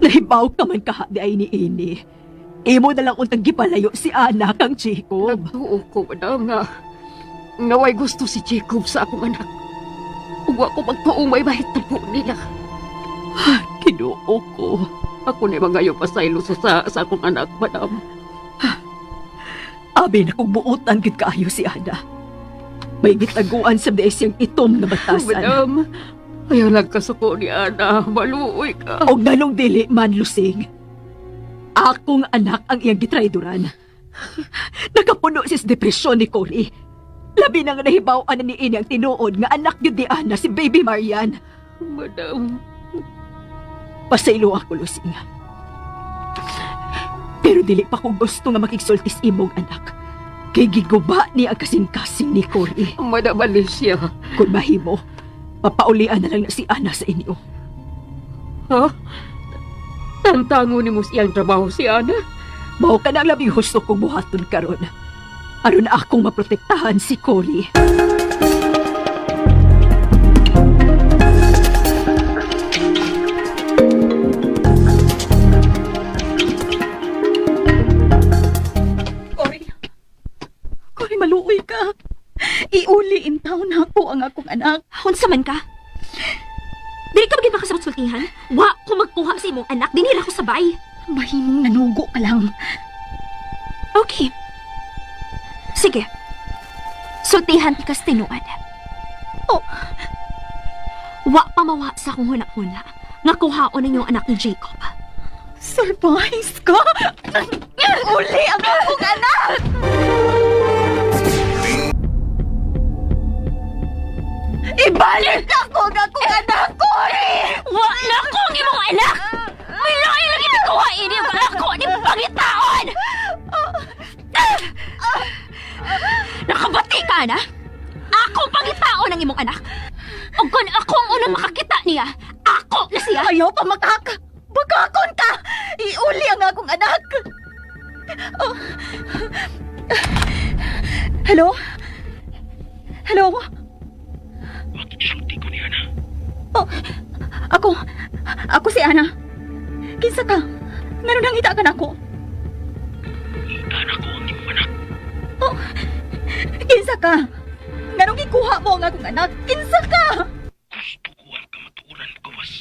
Nahibaw ka man kahadi ay ni Ini. Imo na lang untang gipalayo si Ana kang Jacob. Nagtuo ko, madam, nga naway gusto si Jacob sa akong anak. Huwag ko magtuong may mahit po nila. Ginoo ko. Ako na mga yung pasaylo sa akong anak, madam. Abi na kong buotan gid kaayo si Ana. May gitaguan sa siyang itom na batasan. Madam, ayaw lang kasuko ni Ana. Maluoy ka. O ganong dili man, Lusing. Akong anak ang iyang gitrayduran. Nakapuno sis depresyon ni Cory. Labi nang nahibaw-an ni Ini ang tinuod nga anak yun di Ana si Baby Marian. Madam. Pasaylo ako, Lusing. Pero dili pa kong gusto nga makigsultis imong anak. Kay giguba ni ang kasing-kasing ni Cory. Madam Alicia. Kung mahimo, papaulian na lang na si Ana sa inyo. Ha? Tantango ni mo siyang trabaho si Ana? Mao ka na ang labing husto kong buhaton karon. Aron na akong maprotektahan si Cory. Cory, maluoy ka. Iuli in town ako ang akong anak. Unsa man ka? Dili ka maging makasamot-sultihan? Wa ko magkuha sa imong anak, dinira ko sabay. Mahimong nanugo ka lang. Okay. Sige. Sultihan ti kas tinuod. Oh. Wa pa mawa sa akong huna-huna. Nga kuhaon ang iyong anak ni Jacob. Surprise ka? Uli ang akong anak! Ibalik ako ang akong anak, Cory! Wa na kong imong anak! May lain lagi na kuha ini ang anak ko ni pangitaon! Nakabati ka na? Ako pangitaon ang imong anak! O kung ako ang unang makakita niya, ako na siya! Ayaw pa makaka! Bagakon ka! Iuli ang akong anak! Oh. Hello? Hello? Sulti ko ni Ana. Oh, ako si Ana. Kinsa ka? Meron nang itakan ako. Itakan ako ang iyong anak. Oh, kinsa ka? Nganong gikuha mo ang akong anak? Kinsa ka? Gusto ko ang kamatuoran, gawas.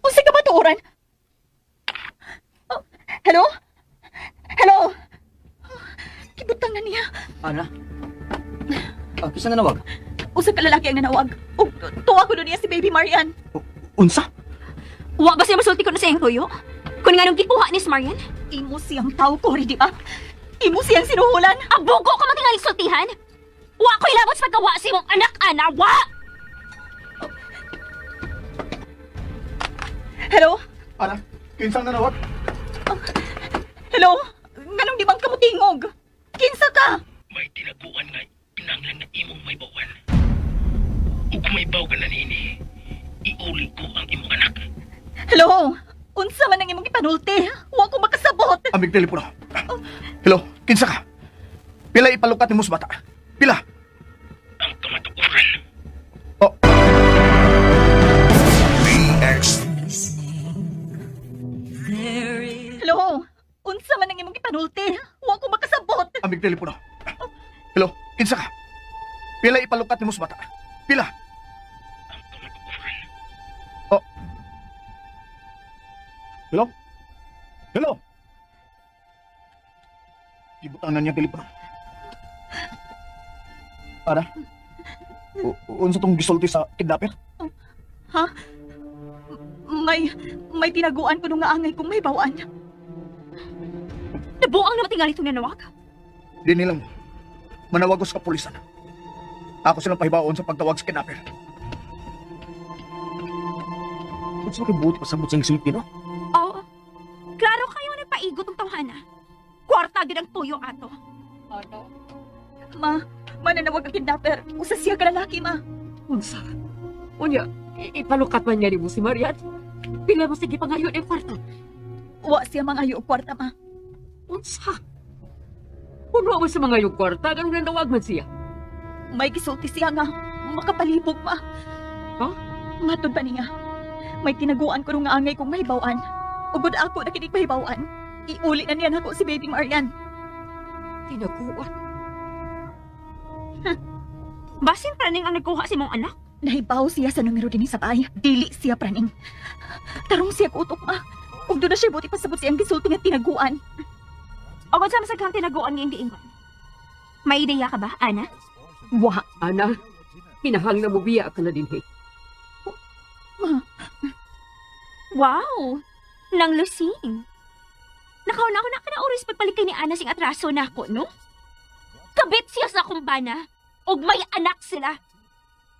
Unsa ka matuoran? Oh, hello? Hello? Kibutang na niya. Ana? Kisa nga nawag? Usa ka lalaki ang nanawag. O, tuwa ko doon niya si Baby Marian. Unsa? Wa ba siya masulti ko na siyang tuyo? Kung nga nung gikuha ni Marian? Imo siyang tao, Cory, di ba? Imo siyang sinuhulan. Abugo ko matingaling sultihan? Wa ko ilabot sa pagkawa si mong anak, Ana. Wa! Hello? Ana, kinsang nanawag? Hello? Nganong di bang kamutingog? Kinsa ka? May tinaguan nga kinanglan na imong may bawan. Ug may baw ka na nini, iuli ko ang imong anak. Hello? Unsa man ang imong ipanulti? Wa ko makasabot. Amig telepono. Hello, kinsa ka? Pila ipalukat ni mo sa bata? Pila? Ang kamatuoran. Oh. DX. Hello? Unsa man ang imong ipanulti? Wa ko makasabot. Amig telepono. Hello, kinsa ka? Pila ipalukat ni mo sa bata? Pila? Oh. Hello? Hello? Ibutangan niya telepono. Ana? Unsa tong gisulti sa kidnapper? Ha? May tinaguan ko nung nga angay kong may bawaan. Nabuang na matingali itong nanawag? Di nilang manawag ko sa kapulisan. Ako silang pahibaon sa pagtawag sa kidnapper. Unsa ka buti pasabot siyang sulti, no? Oo. Klaro kayo nagpaigot ng tawhana. kwarta gid ang tuyo ato. Ano? Ma, mananawag ang kidnapper. Usa siya ka lalaki, ma. Unsa? Unya, ipalukat man niya ni mo si Marian. Pila mo sige pangayon ang kwarta. Wa siya mangayo og kwarta, ma. Unsa? Puno mo sa mga yung kwarta, ganun nandawag man siya. May gisulti siya nga. Makapalibog, ma. Ha? Matod pa niya. May tinaguan ko nung nga angay kong mahibawan. Ugod ako na kinig mahibawan. Iuli na niya ako si Baby Marian. Tinaguan? Basin praning ang nagkuha si mong anak? Nahibaw siya sa numero din sa bahay. Dili siya praning. Tarong siya kutok, ma. Ug doon na siya buti pasabot siyang gisulti nga tinaguan. O kung sa masaghang tinaguan nga hindi ingon. May ideya ka ba, Ana? Wa. Ana, pinahang na mo biya ka na din, hey. Ma. Wow! Nang lusing. Nakauna ko na ka na oras pagpalikay ni Ana sing atraso na ako, no? Kabit siya sa kumbana. Og may anak sila.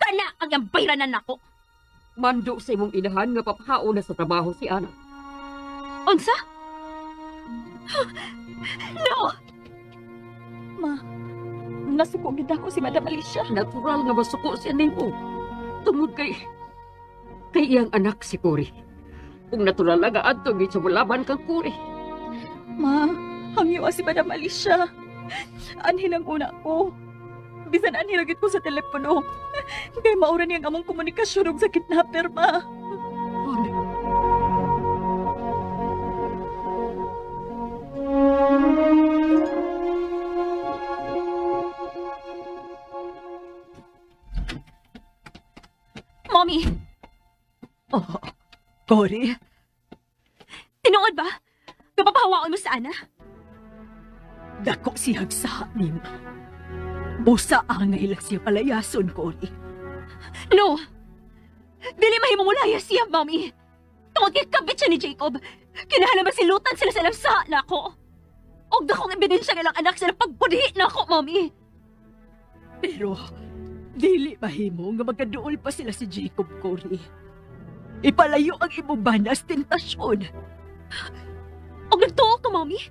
Kana ang yung bayranan ako. Mando sa imong inahan nga papahao na sa trabaho si Ana. Unsa? No! Ma, nasuko gid ako si Madam Alicia. Natural nga masuko siya nimo. Tungod kay iyang anak si Cory. Kung natural nga adto gid sa bulaban kang Cory. Ma, hangyo si Madam Alicia. Anhin ang una ko. Bisan anhilagit ko sa telepono. Kaya maura niyang among komunikasyon og sa kidnapper, ma. Mommy! Oh, Cory? Tinuod ba? Kapapahawaon mo sa Ana? Dako siyag sa hanim. Busa angay lang siya palayason, Cory. No! Dili mahimumulaya siya, Mommy. Tungod kay kabit siya ni Jacob. Kinahanglan masilutan sila sa lamsa na ako. Og dakong ebidensya nga lang anak sila pagpudi na ako, Mommy. Pero, dili mahimo nga magkaduol pa sila si Jacob, Cory. Ipalayo ang imong banas tentasyon. Og nagtuo ka, Mommy?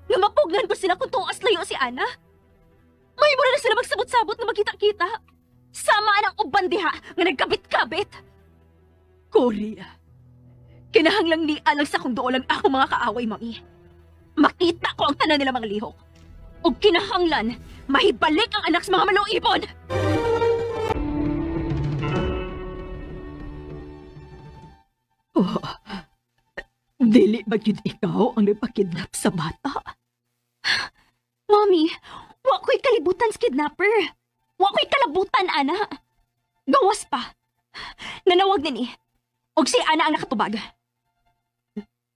Nga mapugnan ko sila kung tuas layo si Ana? Mahimo na sila magsabot-sabot na magkita-kita. Sama ang uban diha nga nagkabit-kabit. Cory, kinahanglang ni alang sa kung doon lang ako mga kaaway, Mami. Makita ko ang tanan nila mga lihok. O kinahanglan, mahibalik ang anak sa mga maluibon! Oh, dili ba yun ikaw ang nagpakidnap sa bata? Mami, wa ko'y kalibutan sa kidnapper. Wa ko'y kalabutan, Ana. Gawas pa. Nanawag nini. Og si Ana ang nakatubag.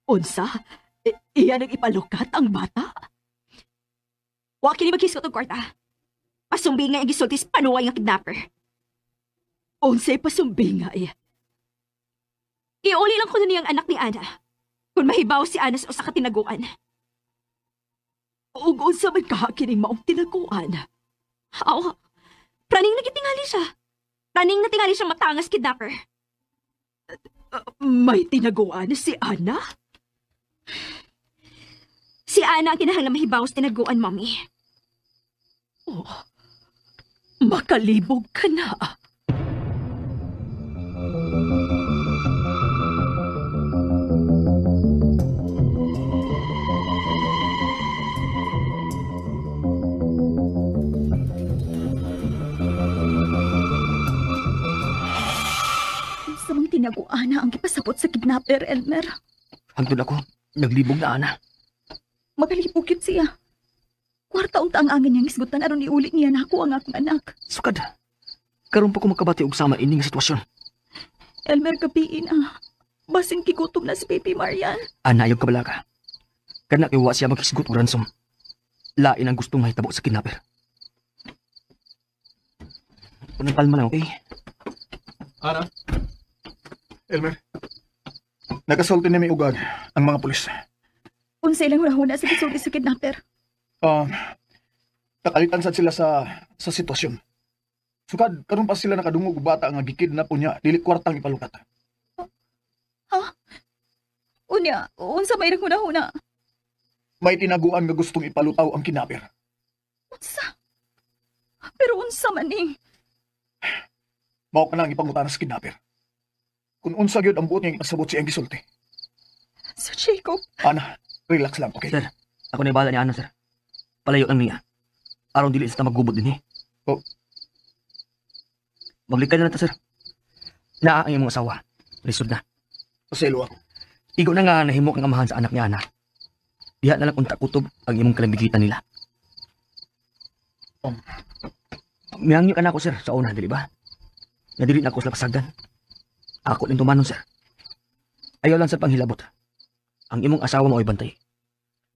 Unsa? Iyan ang ipalukat ang bata? Wa kini maghisgot og kwarta. Pasumbing nga igisultis panuway nga kidnapper. Unsay pasumbing nga eh? Iuli lang ko na niyang anak ni Ana. Kung mahibaw si Ana sa usa ka tinaguan. Ug unsa man kahakining maong tinaguan? Aw, praning nagitingali siya. Praning natingali siya matangas kidnapper. May tinaguan si Ana? Si Ana ang kinahanglan mahibaw sa tinaguan, Mommy. Oh, makalibog ka na. Samang tinaguan na ang ipasabot sa kidnapper, Elmer. Hangtod ako, naglibog na Ana. Magalibog yun siya. Kwarta unta ang angin niyang isgutan aron iuli niya na ako ang akong anak. Sukad, karon pa ko makabati og sama ining sitwasyon. Elmer, kapiin basing kigutom na si Baby Marian. Ana, ayaw kabalaga. Kana kay wa siya maghisgot og ransom. Lain ang gustong mahitabo sa kidnapper. Unang palma lang, okay? Ana? Elmer? Nakasulti na may ugag ang mga pulis. Unsay lang rahuna sa gisulti sa kidnapper. Nakalitan sad sila sa sitwasyon. Sukad, karon pa sila nakadungog og bata nga gikidnap unya, dili kwartang ipalukat. Ha? Unya, unsa may rahuna-huna? May tinaguan nga gustong ipalutaw ang kinapir. Unsa? Pero unsa man eh. Mao ka nang ipangutan sa kinapir. Kung unsa gyud ang buot niyang ipasabot siyang gisulti. Sir Jacob. Ana, relax lang, okay? Sir, ako na ibala ni Ana, sir. Palayo lang niya. Aron dili sa maggubod din eh. Oh. Maglikay na ta, sir. Naa ang imong asawa. Lisod na. Paselo ako. Igo na nga nahimo kang amahan sa anak ni Ana. Diha na lang unta kutob ang imong kalambigitan nila. Miyangyo ka na ako, sir, sa una, dili ba? Nadili na ako sa pasagdan. Ako din tumanon, sir. Ayaw lang sa panghilabot. Ang imong asawa mo ay bantay.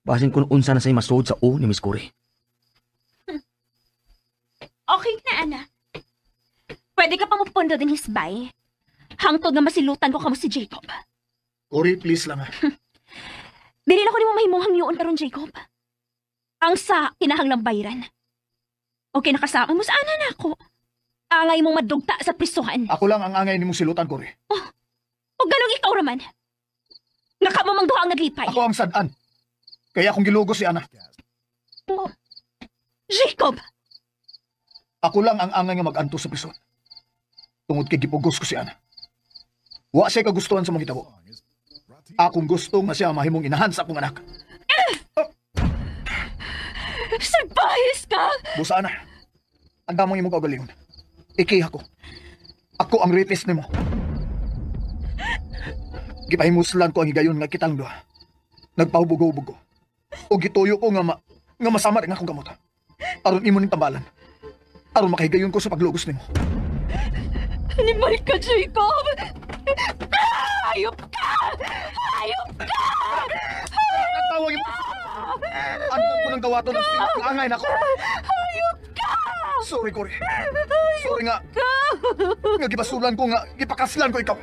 Basin kung unsa na sa'y masod sa o ni Miss Corey. Okay na, Ana. Pwede ka pa mapundo din hisbay. Hangtod nga masilutan ko kamo si Jacob. Corey, please lang ha. Dili na ko ni mo mahimong hangyoon karon, Jacob. Ang sa kinahanglang bayran. Okay, nakasama mo sa ana na ako. Angay mong madugta sa prisuhan. Ako lang ang angay ni mong silutan, Corey. O ganong ikaw raman. Nga ka mo mang duha ang naglipay. Ako ang sadan. Kaya akong gilugo si Ana. Oh. Jacob! Ako lang ang angay nga mag-anto sa prison. Tungod kay gipugos ko si Ana. Wa siya kagustuhan sa mga hitabo. Akong gusto nga siya mahimong inahan sa akong anak. Sir, bahis ka! Busa, Ana. Ang damang imong kaugalingon. Ikiha ko. Ako ang rapist nimo. Gipahimuslan ko ang higayon nga kitang duha. Nagpahubog-hubog ko. O gituyo ko nga masama rin akong kamot. Aron imo ning tambalan. Aron makahigayon ko sa paglugos nimo. Animal ka, Jacob! Hayop ka! Hayop ka! Nagtawag mo! Ano ko nang gawa to ng angay na ko? Hayop ka! Sorry, Corey. Sorry nga. Nga gibasulan ko nga, gipakaslan ko ikaw.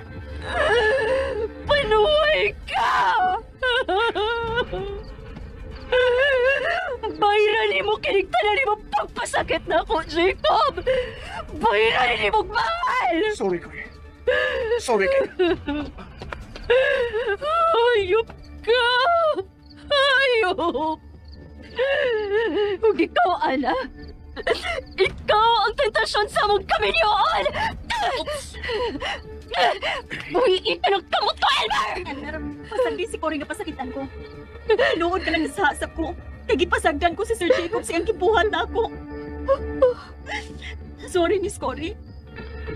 Panuhay ka! Bayran ni mo, kiniktanan ni mo pagpasakit na ako, Jacob! Bayran ni mo, mahal! Sorry, Corey. Sorry, Ken. Hayop ka! Hayop! Kung ikaw, Ana, ikaw ang tentasyon sa mong kaminyoon! Buhiin ka ng kamuto, Elmer! Pasagdi si Cory nga pasakitan ko. Luod ka lang sa hasap ko. Kaya gipasagdan ko si Sir Jacob siyang kibuhan na ako. Sorry, Miss Cory.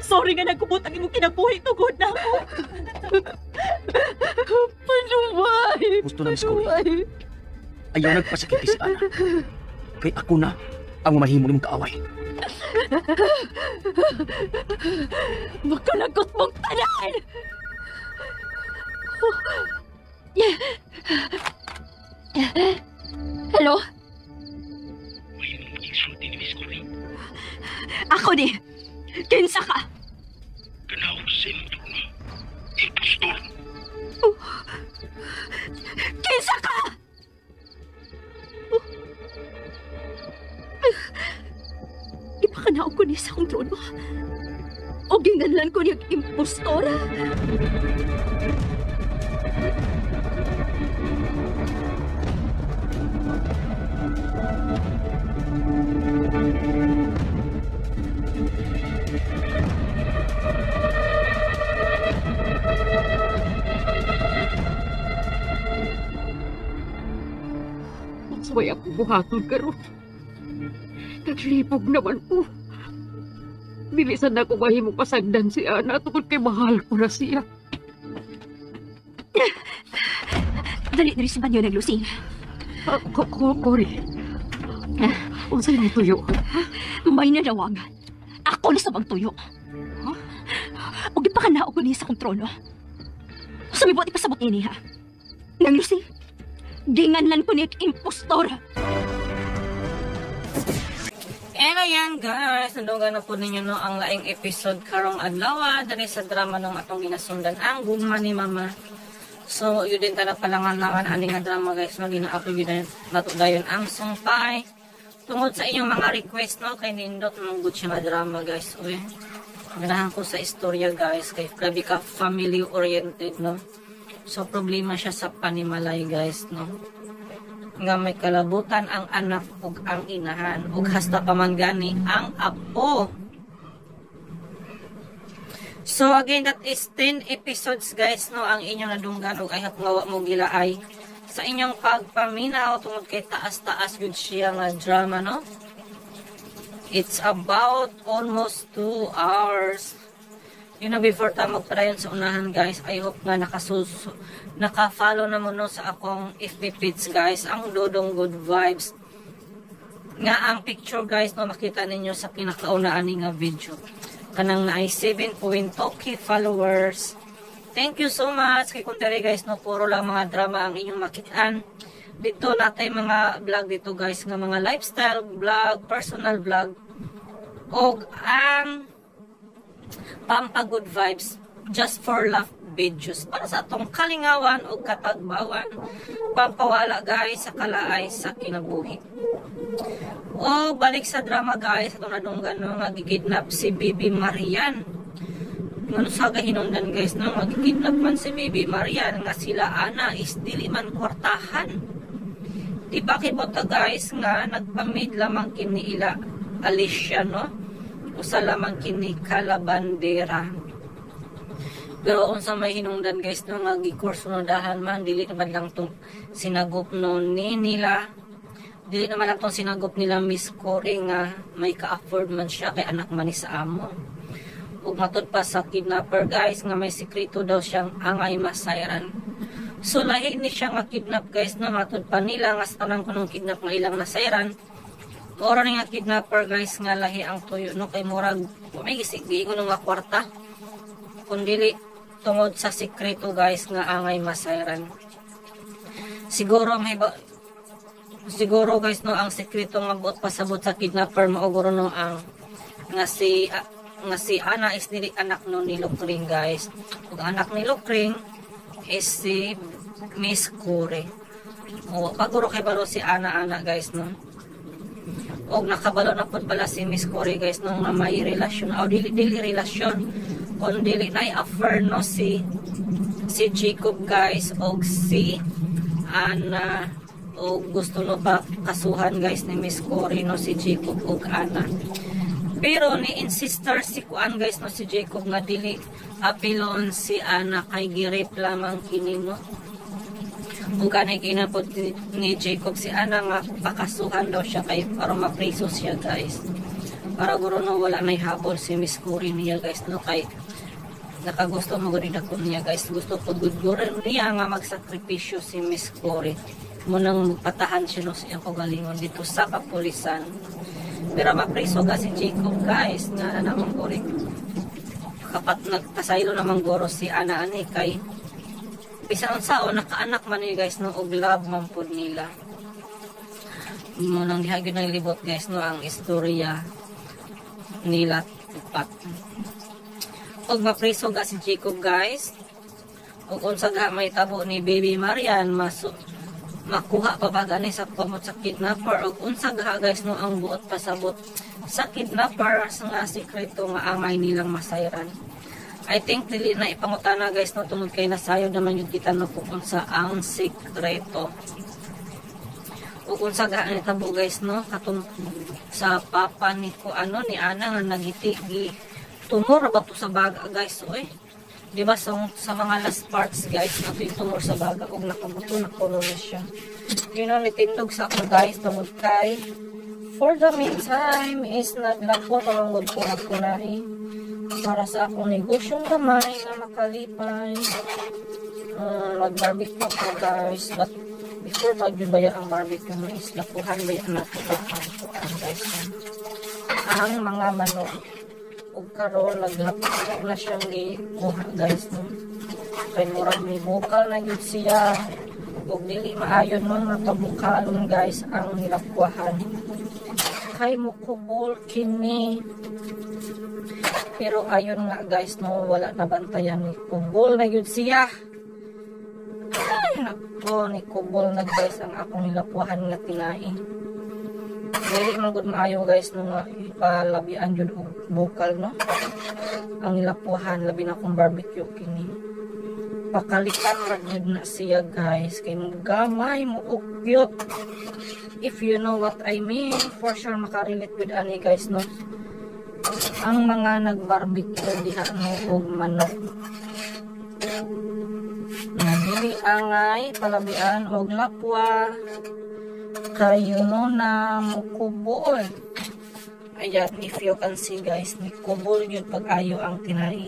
Sorry nga nagkubot ang imong kinabuhi. Tugod na ako. Panuway! Gusto na, Miss Cory. Ayaw nagpasakit si Ana. Kay ako na ang mamahimo nimong kaaway. Makalagot mong tanan! Hello? May mag-insulti ni Miss Corey. Ako ni. Kinsa ka? Ganaw sa inyo na. Impostor. Kinsa ka? Ipakanaw ko ni sa akong trono. O ginganlan ko niyang impostora. Magsaway ako buhaton karon. Naglipog naman ko. Bilisan na ko mahimo pasagdan si Ana tungkol kay mahal ko na siya. Dali si Banyo naglusing. Cory. Unsay mo tuyo? May nanawagan. Ako na sa magtuyo. O gipakanao ko niya sa kong trono. Sumibot ipasabot ini ha. Nang lusing. Ginganlan ko niya impostor. And ayan guys, nandugan na po ninyo no, ang laing episode karong adlaw dali sa drama ng atong ginasundan ang Gugma ni Mama. So, yun din talaga palangan-langan ani nga drama guys, no, gina-upload yun nato dayon ang sumpay. Tungod sa inyong mga request, no, kay nindot mong good siya nga drama guys. Uy, ganahan ko sa istorya guys, kay grabe ka family-oriented, no. So problema siya sa panimalay guys, no? Nga may kalabutan ang anak ug ang inahan ug hasta pa man gani ang apo. So again, that is 10 episodes guys, no, ang inyong nadunggan ug ay ngawa mo gilaay sa inyong pagpaminaw tungod kay taas-taas yun siya nga drama, no? It's about almost 2 hours. You know, before tayo magpadayon sa unahan guys, I hope nga naka-follow na mo no sa akong FB page guys, ang Dodong Good Vibes. Nga ang picture guys, no, makita ninyo sa pinakaunaan nga video. Kanang na ay 7.2k followers. Thank you so much kay kuntari guys, no, puro lang mga drama ang inyong makitaan. Dito natin mga vlog dito guys, nga mga lifestyle vlog, personal vlog, o ang Pampa Good Vibes, just for laugh videos para sa atong kalingawan o katagbawan, pampawala guys sa kalaay sa kinabuhi. O balik sa drama guys, atong nadunggan no, magigidnap si Bibi Marian. Ano sa gahinundan guys, no, magigidnap man si Bibi Marian nga sila ana is dili man kwartahan. Di ba kibota guys nga nagpamid lamang kini ila Alicia, no, usa lamang kini kalabandera. Pero unsa may hinungdan guys, no, nga gikurso no dahan man dili naman lang tong sinagop no ni nila, dili naman lang tong sinagop nila Miss Cory nga may ka-afford man siya kay anak man ni sa amo. Ug matod pa sa kidnapper guys nga may sekreto daw siyang angay masayran. So lahi ni siya nga kidnap guys, no, matod pa nila nga sa tanang kunong kidnap nga ilang nasayran. Ora ni nga kidnapper guys nga lahi ang tuyo, no, kay murag may gisigi ko nga kwarta kun dili tungod sa sekreto guys nga angay masayran. Siguro guys, no, ang sekreto nga buot pasabot sa kidnapper mauguro no ang nga si Ana is dili anak no ni Lukring guys. Ug anak ni Lukring is si Miss Cory. O paguro kay balo si Ana guys, no. Og nakabalo na pud pala si Miss Cory guys, no, nga may relasyon o dili relasyon on dili na affair no si Jacob guys og si Ana, o gusto no pa kasuhan guys ni Miss Cory no si Jacob og Ana. Pero ni insister si Kuan guys, no, si Jacob nga dili apilon si Ana kay girip lamang kini, no. Ug kanay kinapod ni Jacob si Ana nga pakasuhan daw siya kay para mapriso siya guys. Para guro no wala nay habol si Miss Cory niya guys, no, kay nakagusto mo gud ako niya guys. Gusto pud guro niya nga magsakripisyo si Miss Cory. Munang patahan siya no sa iyang kagalingon dito sa kapulisan. Pero mapriso ka si Jacob guys nga namang Cory. Kapat nagkasaylo namang guro si Ana ani kay bisan sao nakaanak man ni guys, no, og love man pud nila. Munang diha gyud naglibot guys, no, ang istorya nila upat. Og mapriso ka si Jacob guys. Og unsa ga may tabo ni Baby Marian makuha pa ba gani sa pamot sa kidnapper, og unsa ga guys, no, ang buot pasabot sa kidnapper nga sekreto nga angay nilang masayran. I think dili na ipangutana guys, no, tungod kay nasayo naman yung kita no kung unsa ang sekreto. Ug unsa ga ni tabo guys, no, katong sa papa ni ko ano ni Ana nga nagiti tumor ba to sa baga guys, oy. Di ba sa mga last parts guys, nato yung tumor sa baga ug nakabuto na kuno na siya. You know, nitindog sa ako guys tungod kay for the meantime is naglako tawag ko ako na para sa akong negosyong gamay na makalipay. Mag-barbecue ko guys, but before magbibaya ang barbecue mo is lapuhan baya natin guys. Ang mga manok ug karon naglapot na siyang gibuhat guys, no. Kay murag may bukal na yun siya ug dili maayon nun matabukalon guys ang nilapuhan. Kay mukubol kini. Pero ayun nga guys, no, wala na bantayan ni kubol na yun siya. Ay nako, ni kubol na guys ang akong nilapuhan nga tinain. Dili man gud maayo guys, no, nga ipalabian jud og bukal, no, ang nilapuhan labi na kung barbecue kini. Pakalikan ra gyud na siya guys. Kay gamay mo og cute. If you know what I mean, for sure makarelate with ani guys no. Ang mga nag-barbecue diha no og manok. Dili angay palabian og lapwa. Kayo no na mukubol. Ayan, if you can see guys, mikubol yun pag-ayo ang tinay.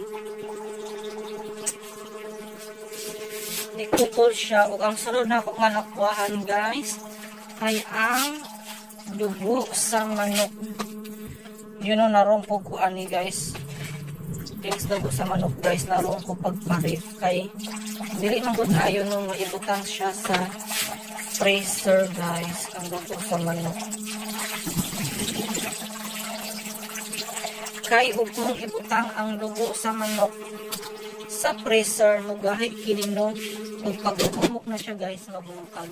Nikubol siya ug ang sunod na akong malakwahan guys ay ang dugo sa manok. Yun o narumpog ko ani guys. Yes, dugo sa manok guys, narumpog pagparit kay dili man gud ayo nung maibutang siya sa freezer guys ang dugo sa manok. Kay ug kung ibutang ang dugo sa manok sa freezer mo gahi kini no ug pag-umok na siya guys mabungkag.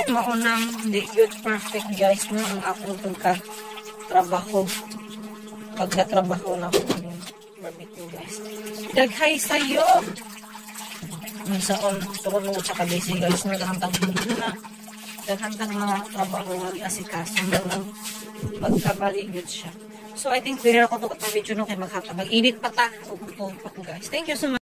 Maunang di good perfect guys no ang akong pagka trabaho. Pagkatrabaho na ko ng barbecue guys. Daghay sayo. Sa on turun mo sa kabisi guys no daghang mga trabaho nga asikaso ng magkabali yun siya. So I think pwede ako ito video no kay mag-edit pa ta. Guys. Thank you so much.